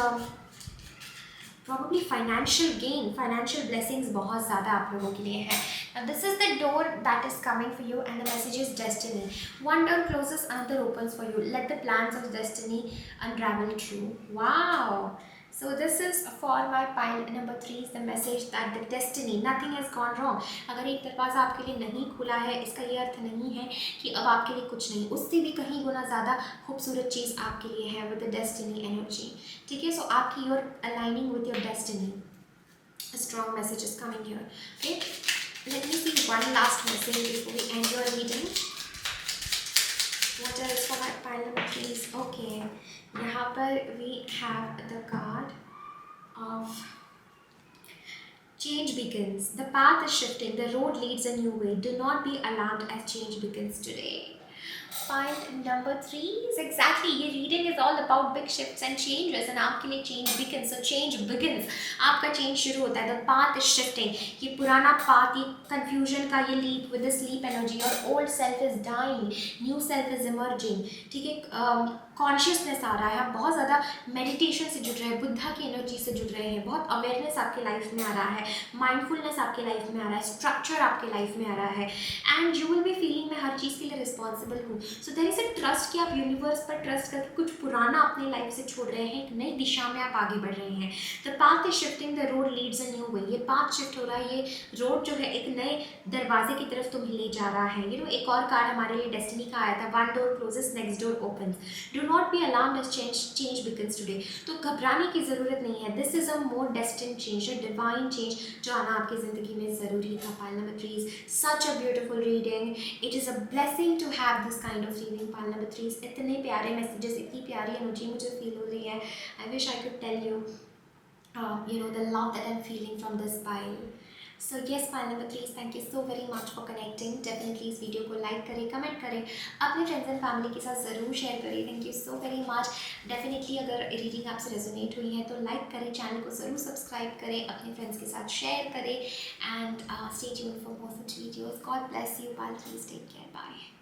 probably financial gain, financial blessings बहुत ज़्यादा आप लोगों के लिए है. This is the door that is coming for you and the message is destiny. One door closes, another opens for you. Let the plans of destiny unravel true. Wow. So this is for my pile number 3 is the message that the destiny, nothing has gone wrong. अगर एक दरवाज़ा आपके लिए नहीं खुला है इसका ये अर्थ नहीं है कि अब आपके लिए कुछ नहीं, उससे भी कहीं गुना ज़्यादा खूबसूरत चीज़ आपके लिए है with the destiny energy. ठीक है, सो आपकी you're aligning with your destiny. A strong message is coming here. Okay, let me see one last message before we end your reading. What else for my pile number 3? Okay, यहाँ पर we have the card of change begins. The path is shifting. The road leads a new way. Do not be alarmed as change begins today. Pile number 3 is exactly, ये reading is all about big shifts and changes and आपके लिए change begins. So change begins. आपका change शुरू होता है. The path is shifting. ये पुराना path, ये confusion का ये leap with the sleep energy. Your old self is dying. New self is emerging. ठीक है, कॉन्शियसनेस आ रहा है. आप बहुत ज़्यादा मेडिटेशन से जुड़ रहे हैं, बुद्धा की एनर्जी से जुड़ रहे हैं. बहुत अवेयरनेस आपके लाइफ में आ रहा है, माइंडफुलनेस आपके लाइफ में आ रहा है, स्ट्रक्चर आपके लाइफ में आ रहा है and you will be feeling मैं हर चीज़ के लिए रिस्पॉन्सिबल हूँ. So there is a trust कि आप यूनिवर्स पर ट्रस्ट करके कुछ पुराना अपने लाइफ से छोड़ रहे हैं, एक नई दिशा में आप आगे बढ़ रहे हैं. The path is shifting, the road leads a new way. ये पाथ शिफ्ट हो रहा है, ये रोड जो है एक नए दरवाजे की तरफ तुम्हें ले जा रहा है. यू नो, एक और कार्ड हमारे लिए डेस्टिनी का आया था, one door closes next door opens. Do not be alarmed as change begins today. तो घबराने की ज़रूरत नहीं है. This is a more destined change, a divine change जो आना आपकी ज़िंदगी में ज़रूरी था. Pile number 3 is such a beautiful reading. It is a blessing to have this kind of reading. Pile number 3 is इतने प्यारे messages, इतनी प्यारी एनर्जी मुझे फील हो रही है. I wish I could tell you, you know, the love that I'm feeling from this pile. So yes, pile number 3, thank you so very much for connecting. Definitely इस video को like करें, comment करें, अपने friends and family के साथ ज़रूर share करें. Thank you so very much. Definitely अगर रीडिंग आपसे रेजोनेट हुई है तो लाइक करें, चैनल को ज़रूर सब्सक्राइब करें, अपने फ्रेंड्स के साथ शेयर करें and stay tuned for more such videos. God bless you. Pile, please take care. Bye.